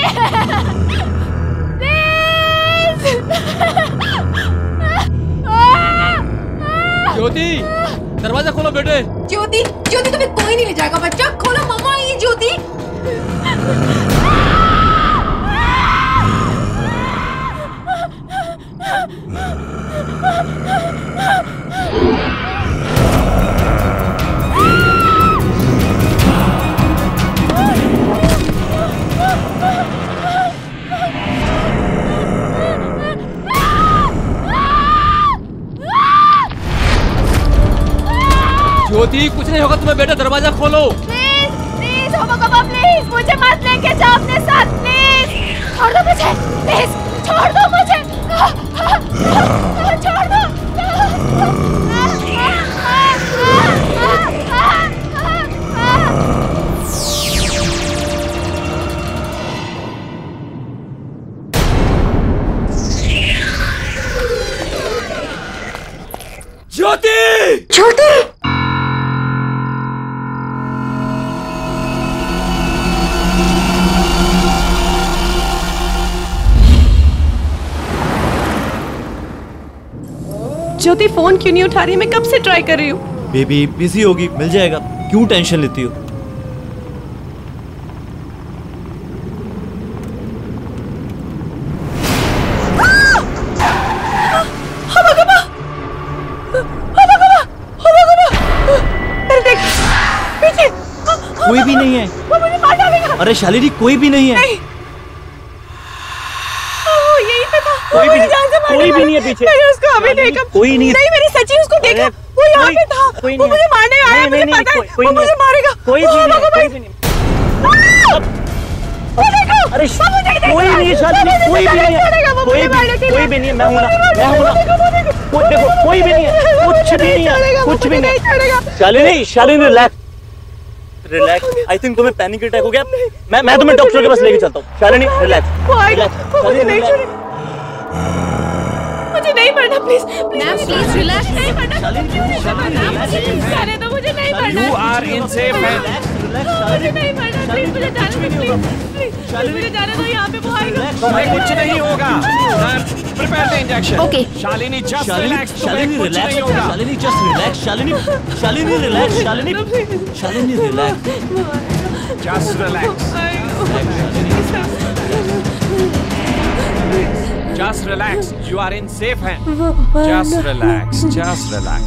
S14: ज्योति, दरवाजा खोलो बेटे।
S6: ज्योति, ज्योति तुम्हें कोई नहीं ले जाएगा बच्चा, खोलो, मम्मा आई है ज्योति।
S14: ज्योति, कुछ नहीं होगा तुम्हें बेटा, दरवाजा खोलो।
S4: प्लीज प्लीज होमोकोपा, प्लीज मुझे मत लेके जाओ अपने साथ, प्लीज छोड़ दो मुझे, प्लीज छोड़ दो मुझे, छोड़ दो।
S14: ज्योति,
S6: ज्योति,
S19: ज्योति फोन क्यों नहीं उठा रही? मैं कब से ट्राई कर रही हूँ।
S20: बेबी बिजी होगी, मिल जाएगा, क्यों टेंशन लेती हो? कोई भी नहीं है। अरे शालिनी, कोई भी नहीं है।
S19: नहीं। यही पे था।
S20: कोई भी नहीं है पीछे।
S19: मैंने उसको अभी देखा।
S20: कोई नहीं।
S19: नहीं, मैंने सच्ची उसको देखा। वो यहाँ पे था। वो मुझे मारने आया, मुझे पता है। वो मुझे मारेगा।
S20: कोई भी नहीं। अरे कोई नहीं है शालिनी, कोई भी नहीं है। कोई भी नहीं है। मैं हूँ ना। देखो कोई भी नहीं है, कुछ भी नहीं है, कुछ भी नहीं। शालिनी रिलैक्स। आई थिंक तुम्हें पैनिक अटैक हो गया। मैं तुम्हें डॉक्टर के पास लेके चलता हूँ। शालिनी रिलैक्स।
S19: मुझे नहीं पढ़ना, प्लीज प्लीज रिलैक्स। नहीं पढ़ना, जाने दो, मुझे नहीं पढ़ना।
S14: You are in safe hands.
S19: मुझे नहीं पढ़ना, प्लीज मुझे जाने दो, प्लीज मुझे जाने दो। यहाँ पे वो आएगा।
S14: तुम्हें कुछ नहीं होगा। Prepare the injection.
S3: Okay.
S14: Shalini just relax.
S20: Shalini relax. Shalini just relax. Shalini relax. Shalini relax.
S14: Just relax. Just relax. You are in safe hands. Just relax. Just relax.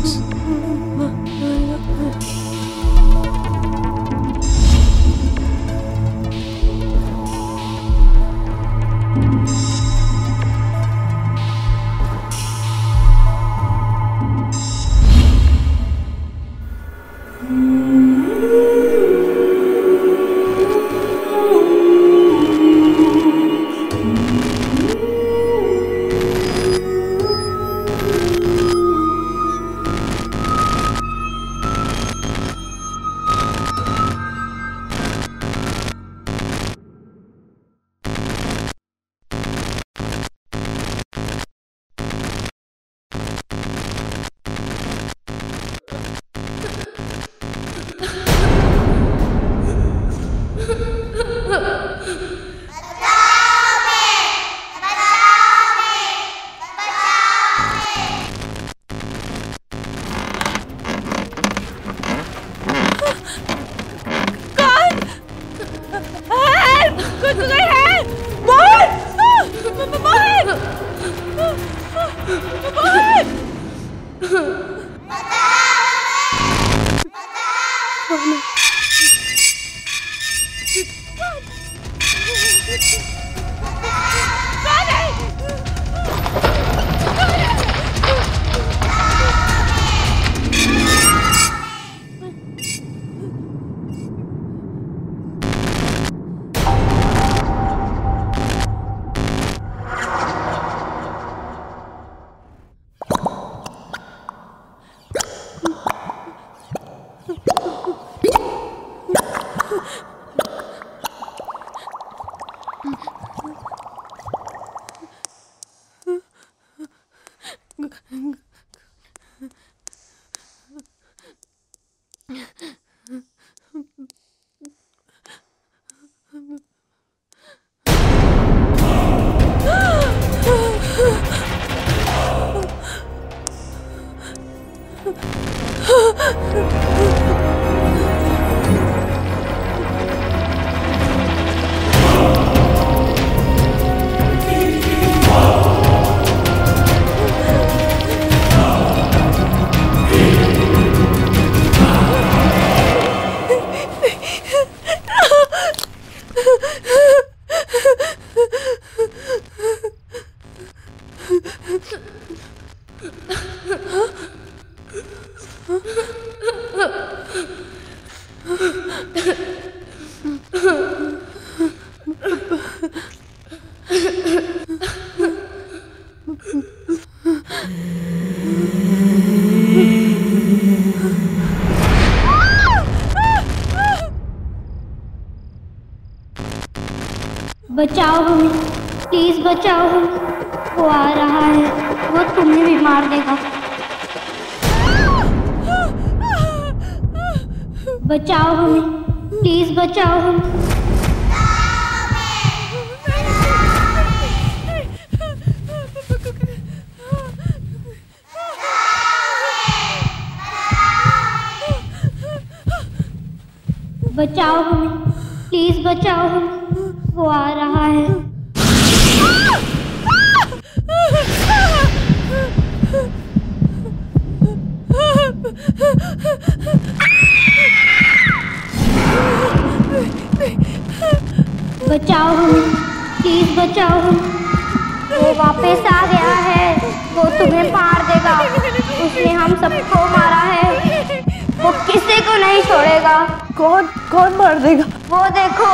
S17: बचाओ हमें, प्लीज बचाओ हमें, वो आ रहा है, वो तुम्हें भी मार देगा। बचाओ हमें, प्लीज बचाओ हमें। बचाओ हमें, प्लीज बचाओ हमें, वो आ रहा है। बचाओ हमें, प्लीज बचाओ हमें, वो वापस आ गया है, वो तुम्हें मार देगा, उसने हम सबको मारा है, वो किसी को नहीं छोड़ेगा।
S6: कौन मार देगा?
S17: वो देखो।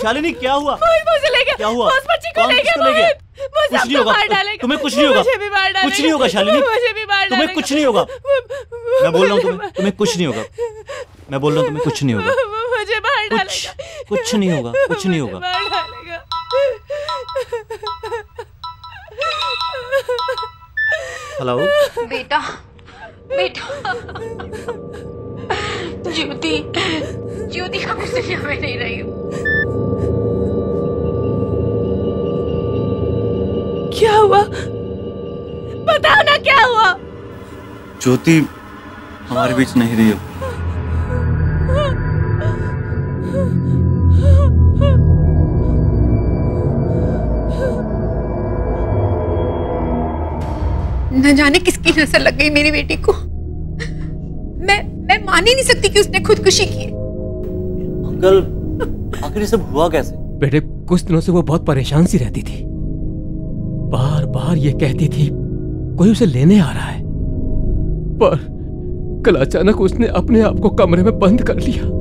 S20: शालिनी क्या हुआ?
S19: मुझे ले गया।
S20: क्या हुआ?
S19: बच्ची को ले गया।
S20: कुछ नहीं होगा, तुम्हें कुछ नहीं होगा, कुछ नहीं होगा शालिनी, तुम्हें कुछ नहीं होगा। मैं बोल रहा हूँ तुम्हें कुछ नहीं होगा, मैं बोल रहा हूँ तुम्हें कुछ नहीं होगा,
S19: मुझे मार डालेगा,
S20: कुछ नहीं होगा, कुछ नहीं होगा। हेलो
S16: बेटा, ज्योति का कुछ मैं नहीं रही हूँ।
S19: क्या हुआ? बताओ ना क्या हुआ?
S11: ज्योति हमारे बीच नहीं रही हो।
S9: न जाने किसकी नजर लग गई मेरी बेटी को। मैं मान ही नहीं सकती कि उसने खुदकुशी की।
S20: अंकल, आखिर ये सब हुआ कैसे?
S12: बेटे, कुछ दिनों से वो बहुत परेशान सी रहती थी। बार बार ये कहती थी कोई उसे लेने आ रहा है,
S21: कल अचानक उसने अपने आप को कमरे में बंद कर लिया।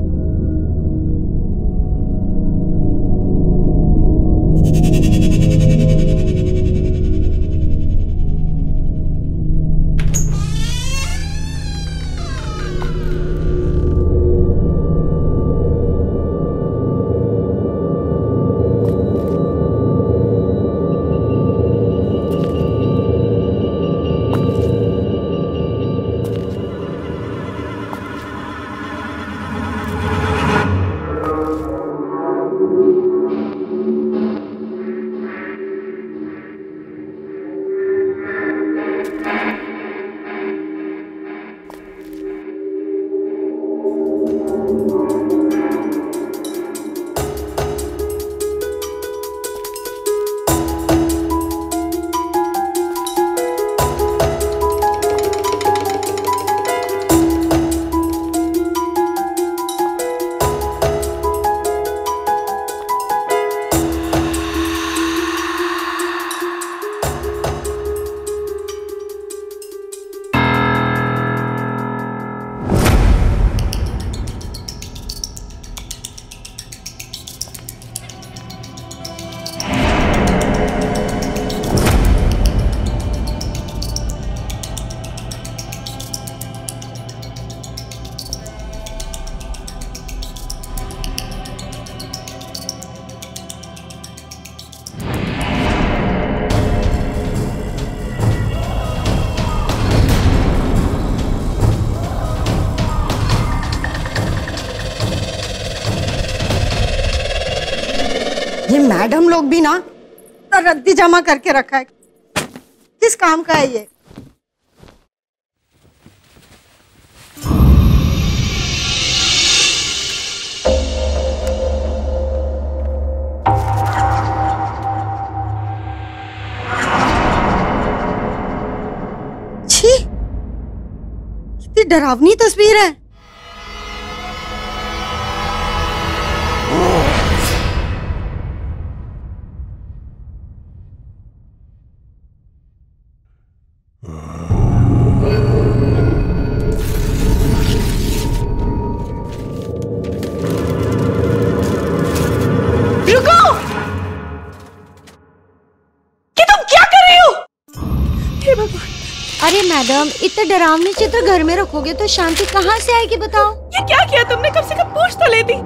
S22: ये मैडम लोग भी ना रद्दी जमा करके रखा है, किस काम का है ये? छी, कितनी डरावनी तस्वीर है।
S17: अरे मैडम, इतने डरावने चित्र घर में रखोगे तो शांति कहाँ से आएगी बताओ?
S19: ये क्या किया तुमने? कम से कम पूछ तो लेती।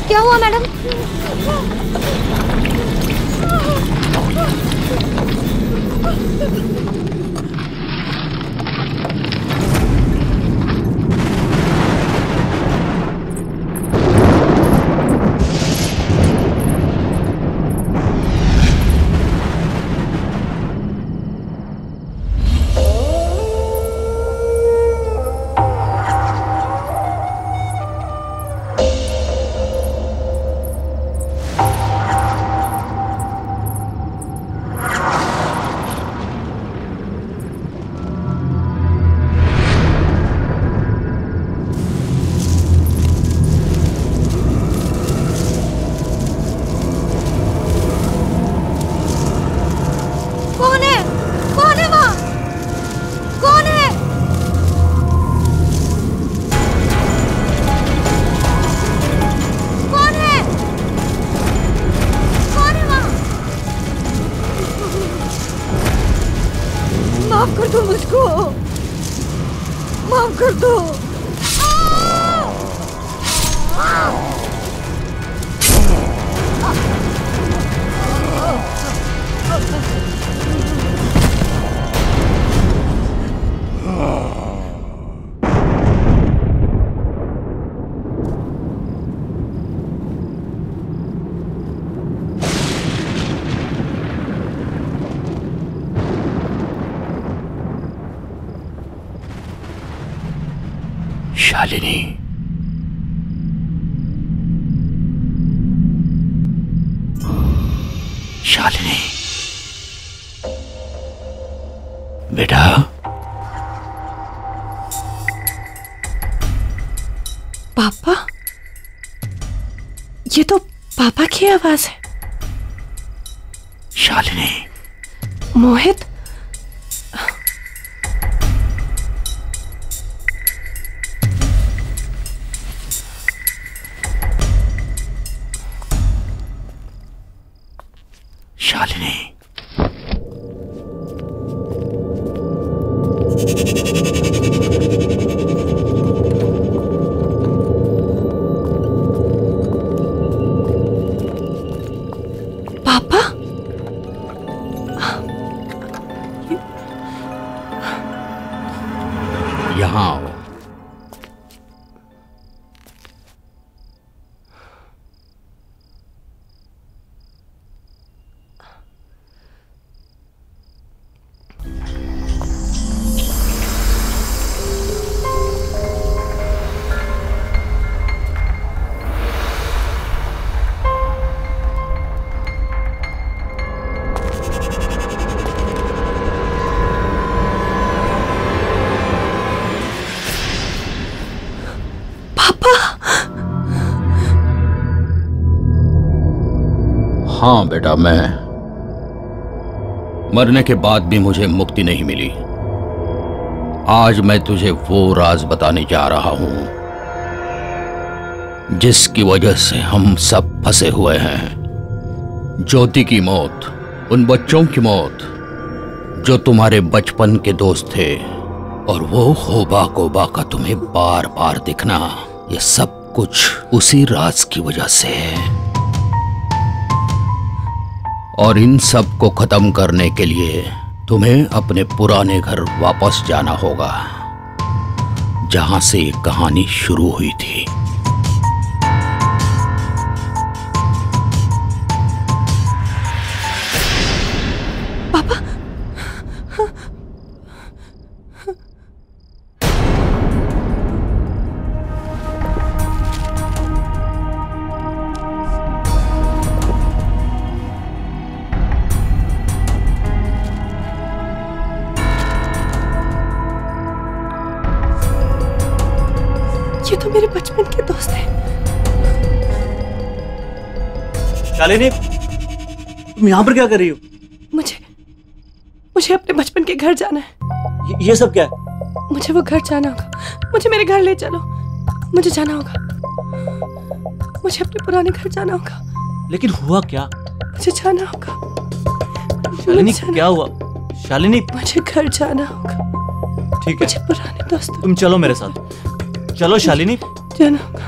S17: क्या हुआ मैडम? कौन है? कौन है वहाँ? कौन है? कौन है? कौन है वहाँ? माफ कर दो मुझको, माफ कर दो।
S14: शालिनी, शालिनी बेटा,
S19: पापा, ये तो पापा की आवाज है।
S14: शालिनी,
S19: मोहित,
S14: शालिनी,
S19: पापा,
S14: यहाँ आओ। हाँ बेटा, मैं मरने के बाद भी मुझे मुक्ति नहीं मिली। आज मैं तुझे वो राज बताने जा रहा हूं जिसकी वजह से हम सब फंसे हुए हैं। ज्योति की मौत, उन बच्चों की मौत जो तुम्हारे बचपन के दोस्त थे, और वो होबा कोबा का तुम्हें बार बार दिखना, ये सब कुछ उसी राज की वजह से है। और इन सब को खत्म करने के लिए तुम्हें अपने पुराने घर वापस जाना होगा, जहां से ये कहानी शुरू हुई थी।
S19: पापा, ये तो मेरे बचपन के दोस्त हैं।
S20: शालिनी, तुम यहाँ पर क्या कर रही हो?
S19: मुझे अपने बचपन के घर जाना है।
S20: ये सब क्या है?
S19: मुझे वो घर जाना होगा। मुझे मेरे घर ले चलो। मुझे जाना होगा। मुझे अपने पुराने घर जाना होगा।
S20: लेकिन हुआ क्या?
S19: मुझे जाना होगा।
S20: शालिनी, क्या हुआ? शालिनी,
S19: मुझे घर जाना होगा।
S20: ठीक है,
S19: मुझे पुराने दोस्त,
S20: तुम चलो मेरे साथ। चलो शालिनी,
S19: जाना होगा।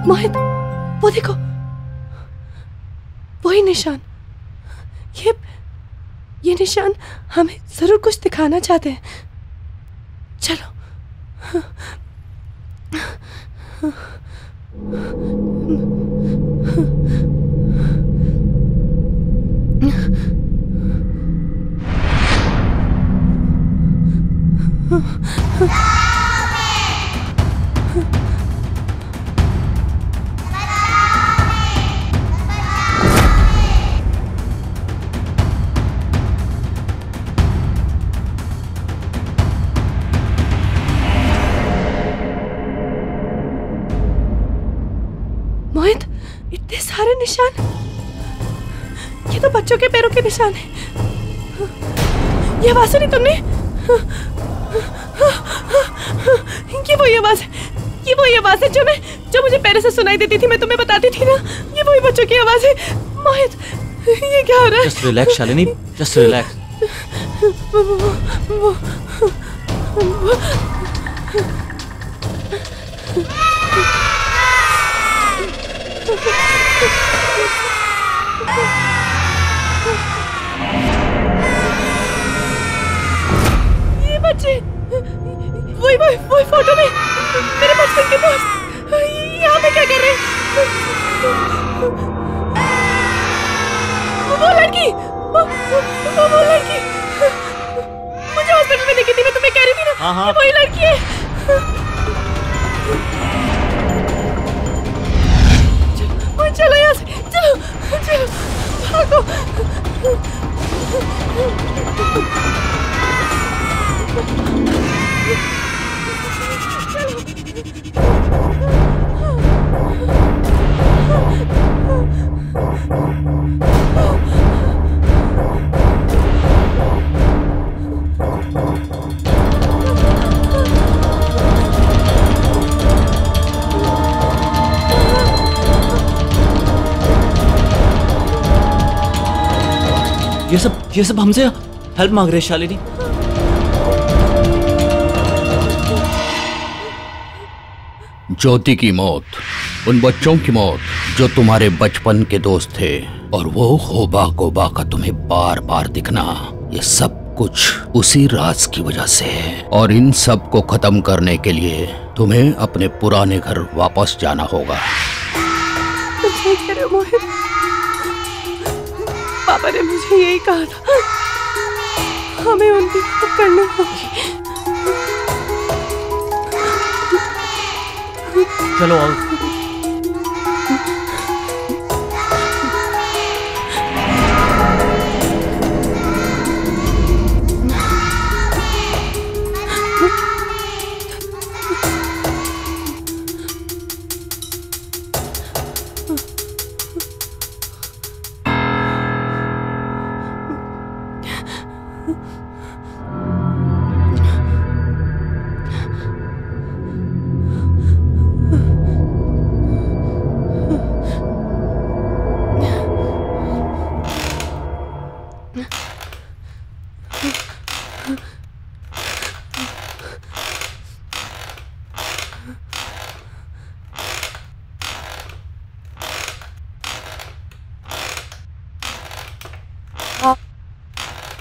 S19: मोहित, वो देखो, वही निशान। ये निशान हमें जरूर कुछ दिखाना चाहते हैं। चलो। मोहित, इतने सारे निशान, ये तो बच्चों के पैरों के निशान हैं। ये आवाज सुनी तुमने? ये वही आवाज है, ये वही आवाज है जो मुझे पहले से सुनाई देती थी, मैं तुम्हें बताती थी ना। ये वही बच्चों की आवाज है। मोहित, ये क्या हो रहा है?
S2: Just relax Shalini, just relax.
S19: ये बच्चे, वही फोटो में मेरे बचपन के दोस्त यहाँ पे क्या कर रहे हैं? वो लड़की, वो लड़की मुझे हॉस्पिटल में देखी थी, मैं तुम्हें कह रही थी ना।
S2: हाँ।
S19: वही लड़की है। चलो यहाँ से, चलो भागो।
S2: ये सब हमसे हेल्प मांग रहे हैं शालिनी।
S10: ज्योति की मौत, उन बच्चों की मौत जो तुम्हारे बचपन के दोस्त थे, और वो होबा गोबा का तुम्हें बार बार दिखना, ये सब कुछ उसी राज की वजह से है। और इन सब को खत्म करने के लिए तुम्हें अपने पुराने घर वापस जाना होगा।
S19: मोहित, पापा ने मुझे यही कहा था, हमें उनकी मदद करनी होगी।
S2: चलो आओ।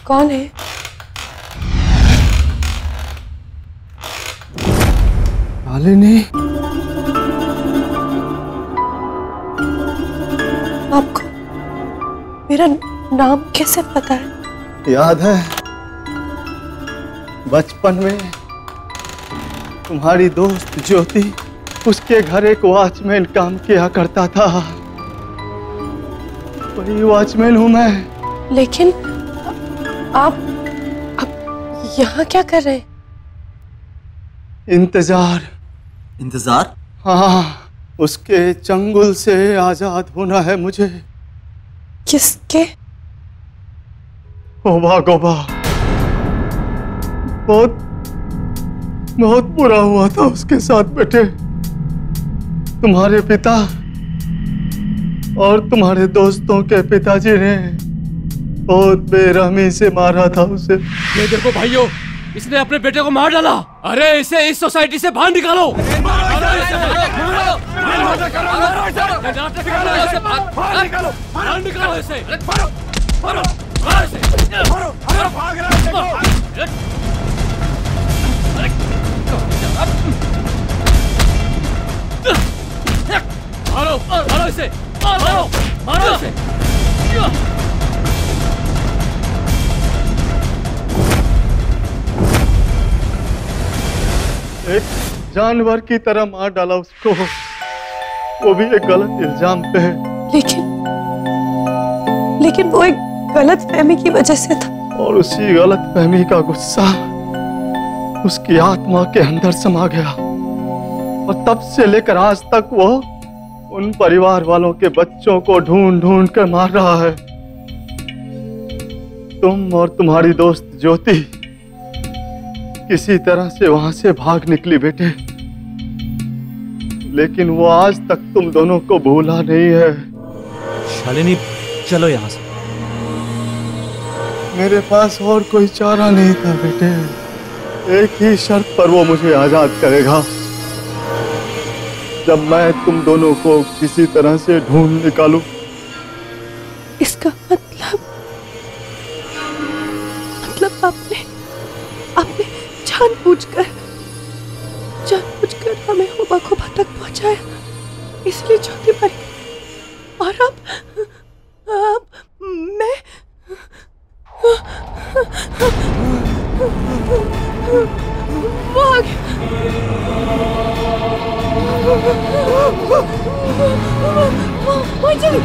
S19: कौन है?
S21: शालिनी,
S19: आपको मेरा नाम कैसे पता है?
S21: याद है बचपन में तुम्हारी दोस्त ज्योति, उसके घर एक वॉचमैन काम किया करता था। वही वॉचमैन हूं मैं।
S19: लेकिन आप यहाँ क्या कर रहे हैं?
S21: इंतजार? हाँ, उसके चंगुल से आजाद होना है मुझे।
S19: किसके?
S21: होबा गोबा। बहुत बुरा हुआ था उसके साथ बेटे। तुम्हारे पिता और तुम्हारे दोस्तों के पिताजी ने बहुत बेरहमी से मारा था उसे। ये देखो भाइयों, इसने अपने बेटे को मार डाला। अरे इसे इस सोसाइटी से बाहर निकालो।
S14: निकालो इसे। मारो मारो इसे, मारो मारो इसे।
S21: एक जानवर की तरह मार डाला उसको, वो भी एक गलत इल्जाम पे।
S19: लेकिन वो एक गलत फहमी की वजह से था।
S21: और उसी गलत फहमी का गुस्सा उसकी आत्मा के अंदर समा गया, और तब से लेकर आज तक वो उन परिवार वालों के बच्चों को ढूंढ ढूंढ कर मार रहा है। तुम और तुम्हारी दोस्त ज्योति किसी तरह से वहां से भाग निकली बेटे, लेकिन वो आज तक तुम दोनों को भूला नहीं है।
S13: शालिनी चलो यहाँ से।
S21: मेरे पास और कोई चारा नहीं था बेटे, एक ही शर्त पर वो मुझे आजाद करेगा, जब मैं तुम दोनों को किसी तरह से ढूंढ निकालूं।
S19: इसका मतलब आपने जानबूझकर हमें हुबा खुबा तक पहुंचाया, इसलिए ज्योति मर गई। और अब मैं वो आ गया। चलो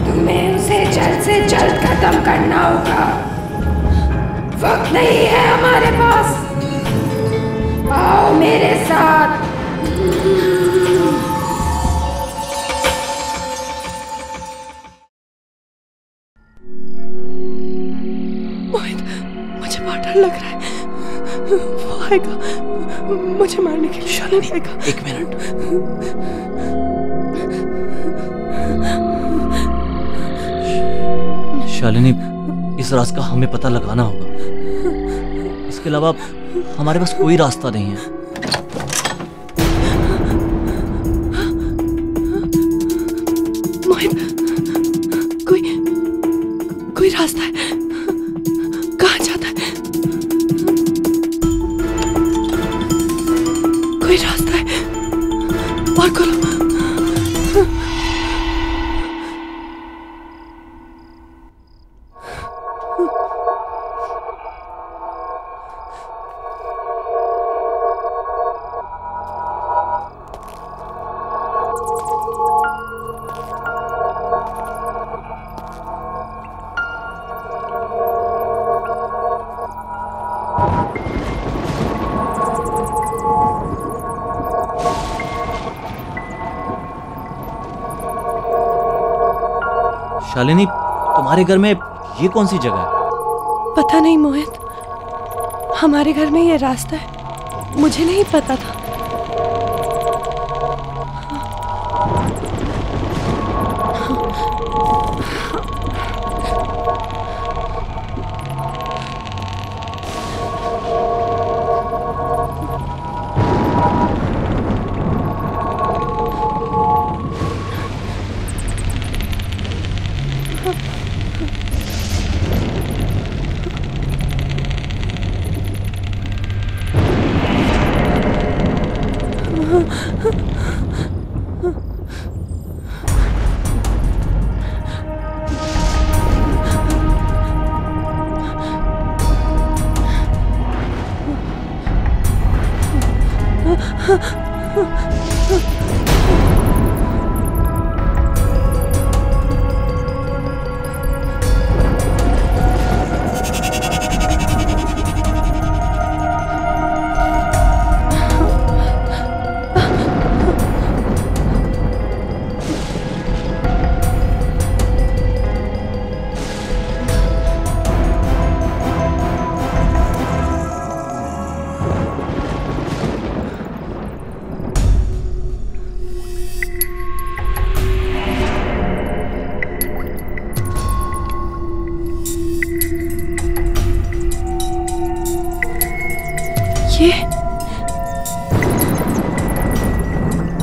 S15: तुम्हें उसे जल्द से जल्द खत्म करना होगा। वक्त नहीं है हमारे पास। आओ मेरे साथ।
S19: मोहित, मुझे बहुत डर लग रहा है। वो आएगा मुझे मारने के लिए। शालिनी आएगा।
S13: एक मिनट। शालिनी, इस राज का हमें पता लगाना होगा। इसके अलावा हमारे पास कोई रास्ता नहीं है।
S19: मोहित, कोई रास्ता है? कहाँ जाता है? कोई रास्ता है? और खोलो।
S13: शालिनी, तुम्हारे घर में ये कौन सी जगह है?
S19: पता नहीं मोहित, हमारे घर में ये रास्ता है, मुझे नहीं पता था।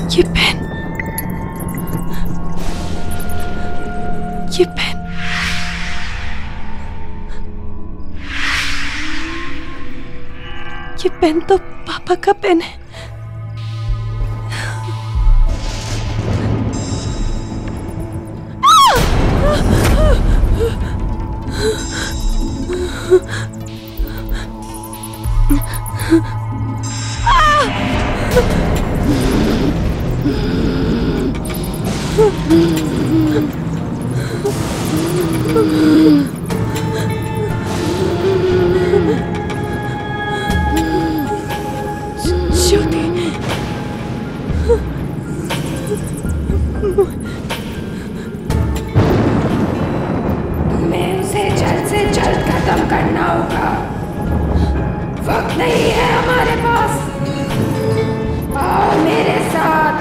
S19: ये पेन, ये पेन, ये पेन तो पापा का पेन है।
S15: तुम्हें उसे जल्द से जल्द खत्म करना होगा। वक्त नहीं है हमारे पास। आओ मेरे साथ।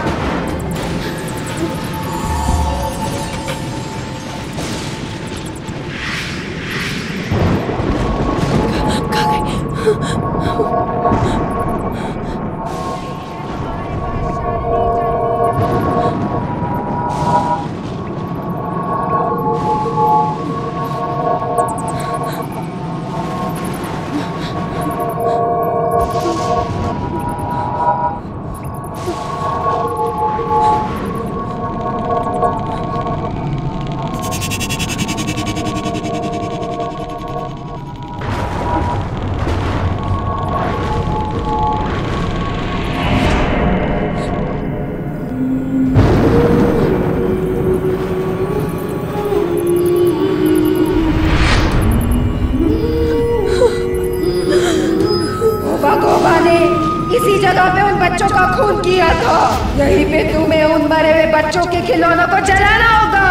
S15: इसी जगह पे उन बच्चों का खून किया था। यहीं पे तुम्हें उन मरे हुए बच्चों के खिलौनों को जलाना होगा,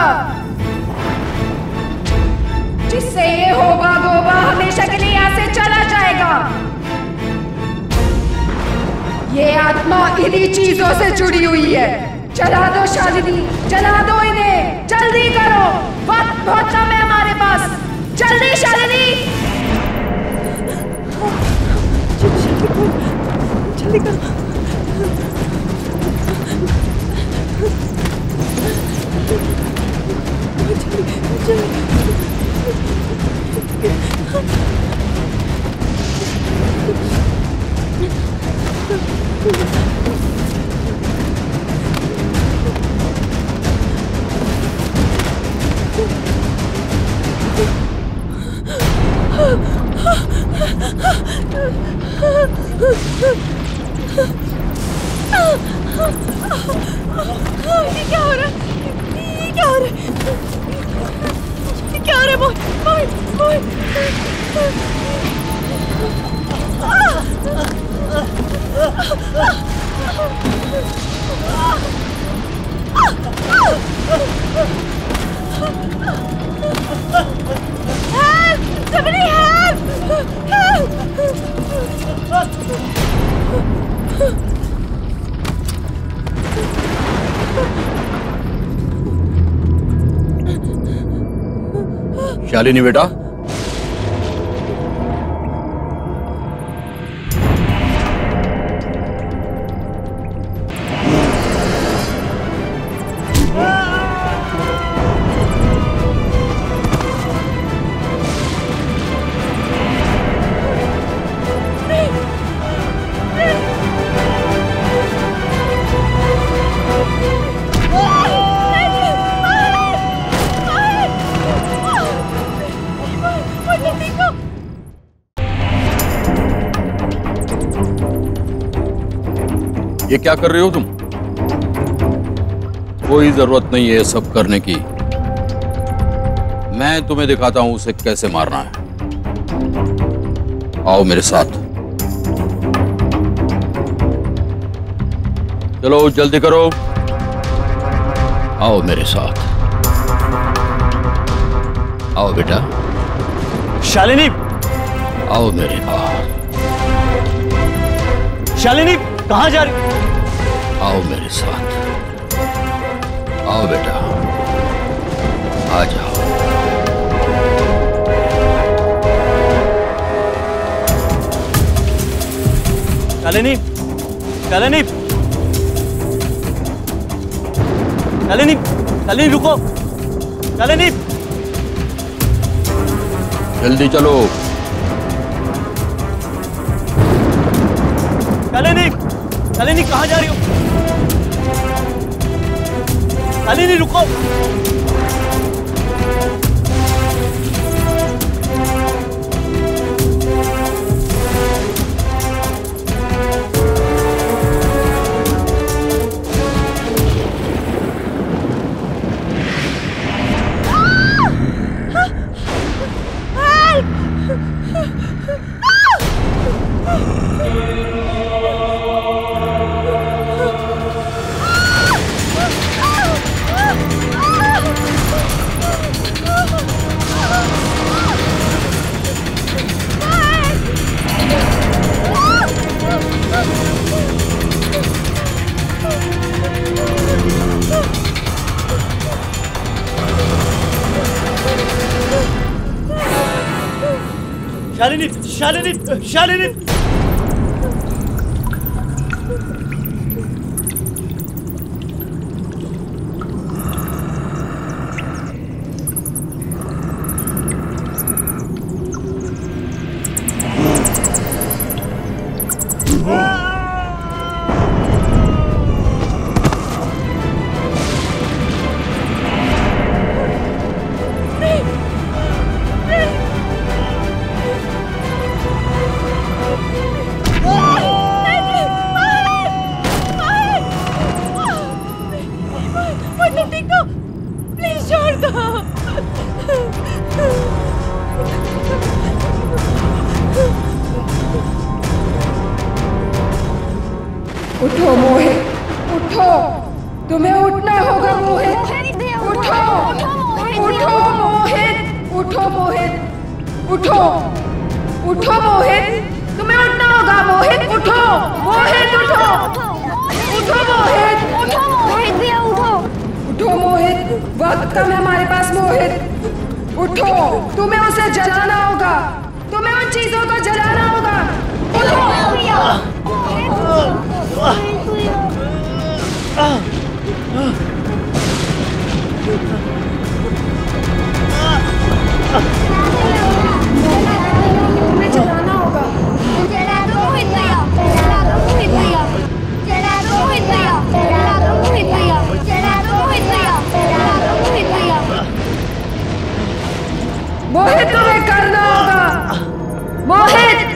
S15: जिससे ये होबा गोबा हमेशा के लिए यहाँ से चला जाएगा। ये आत्मा इन्हीं चीजों से जुड़ी हुई है। जला दो शालिनी, जला दो इन्हें, जल्दी करो, वक्त बहुत कम है हमारे पास। जल्दी शालिनी।
S19: जल्दी करो। ये क्या हो रहा है? ये क्या हो रहा है? ये क्या हो रहा है? बोल।
S10: शालिनी बेटा, ये क्या कर रहे हो तुम? कोई जरूरत नहीं है सब करने की। मैं तुम्हें दिखाता हूं उसे कैसे मारना है। आओ मेरे साथ। चलो जल्दी करो, आओ मेरे साथ। आओ बेटा।
S20: शालिनी,
S10: आओ मेरे पास।
S20: शालिनी कहाँ जा रही?
S10: आओ मेरे साथ। आओ बेटा, आ जाओ।
S20: शालिनी, शालिनी, शालिनी, शालिनी रुको। शालिनी,
S10: जल्दी चलो।
S20: शालिनी, शालिनी कहाँ जा रही हो? शालिनी रुको। शालिनी, शालिनी, शालिनी।
S15: उठो मोहित, उठो, तुम्हें उठना होगा मोहित। उठो, उठो मोहित, उठो मोहित, उठो, उठो मोहित, तुम्हें उठना होगा मोहित। उठो मोहित, उठो, उठो मोहित, उठो मोहित भैया, उठो, उठो मोहित, वक्त कम है हमारे पास मोहित। उठो, तुम्हें उसे जलाना होगा, तुम्हें उन चीजों को जलाना होगा। उठो भैया। तुम्हें जलाना होगा। जला दो मोहित भैया, जला दो मोहित भैया, जला दो मोहित भैया, जला दो मोहित भैया, जला दो मोहित भैया, जला दो मोहित भैया। मोहित तुम्हें करना होगा मोहित।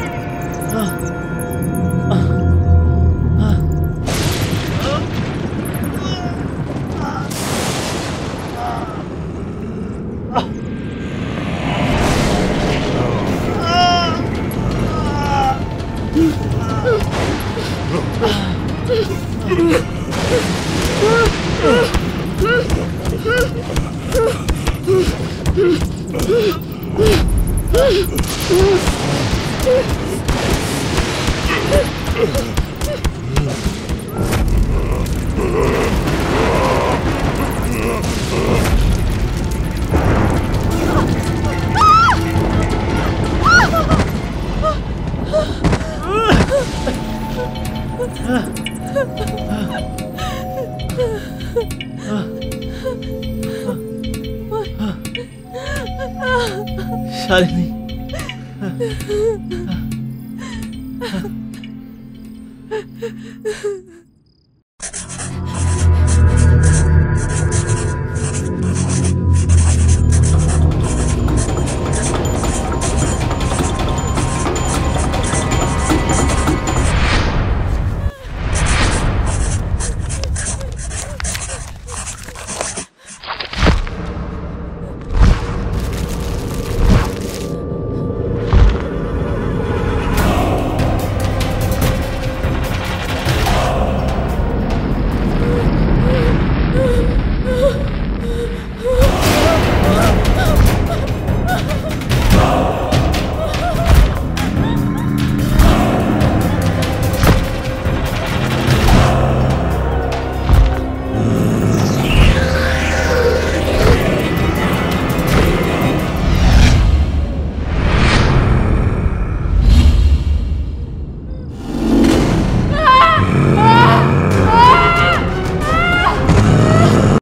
S13: शालिनी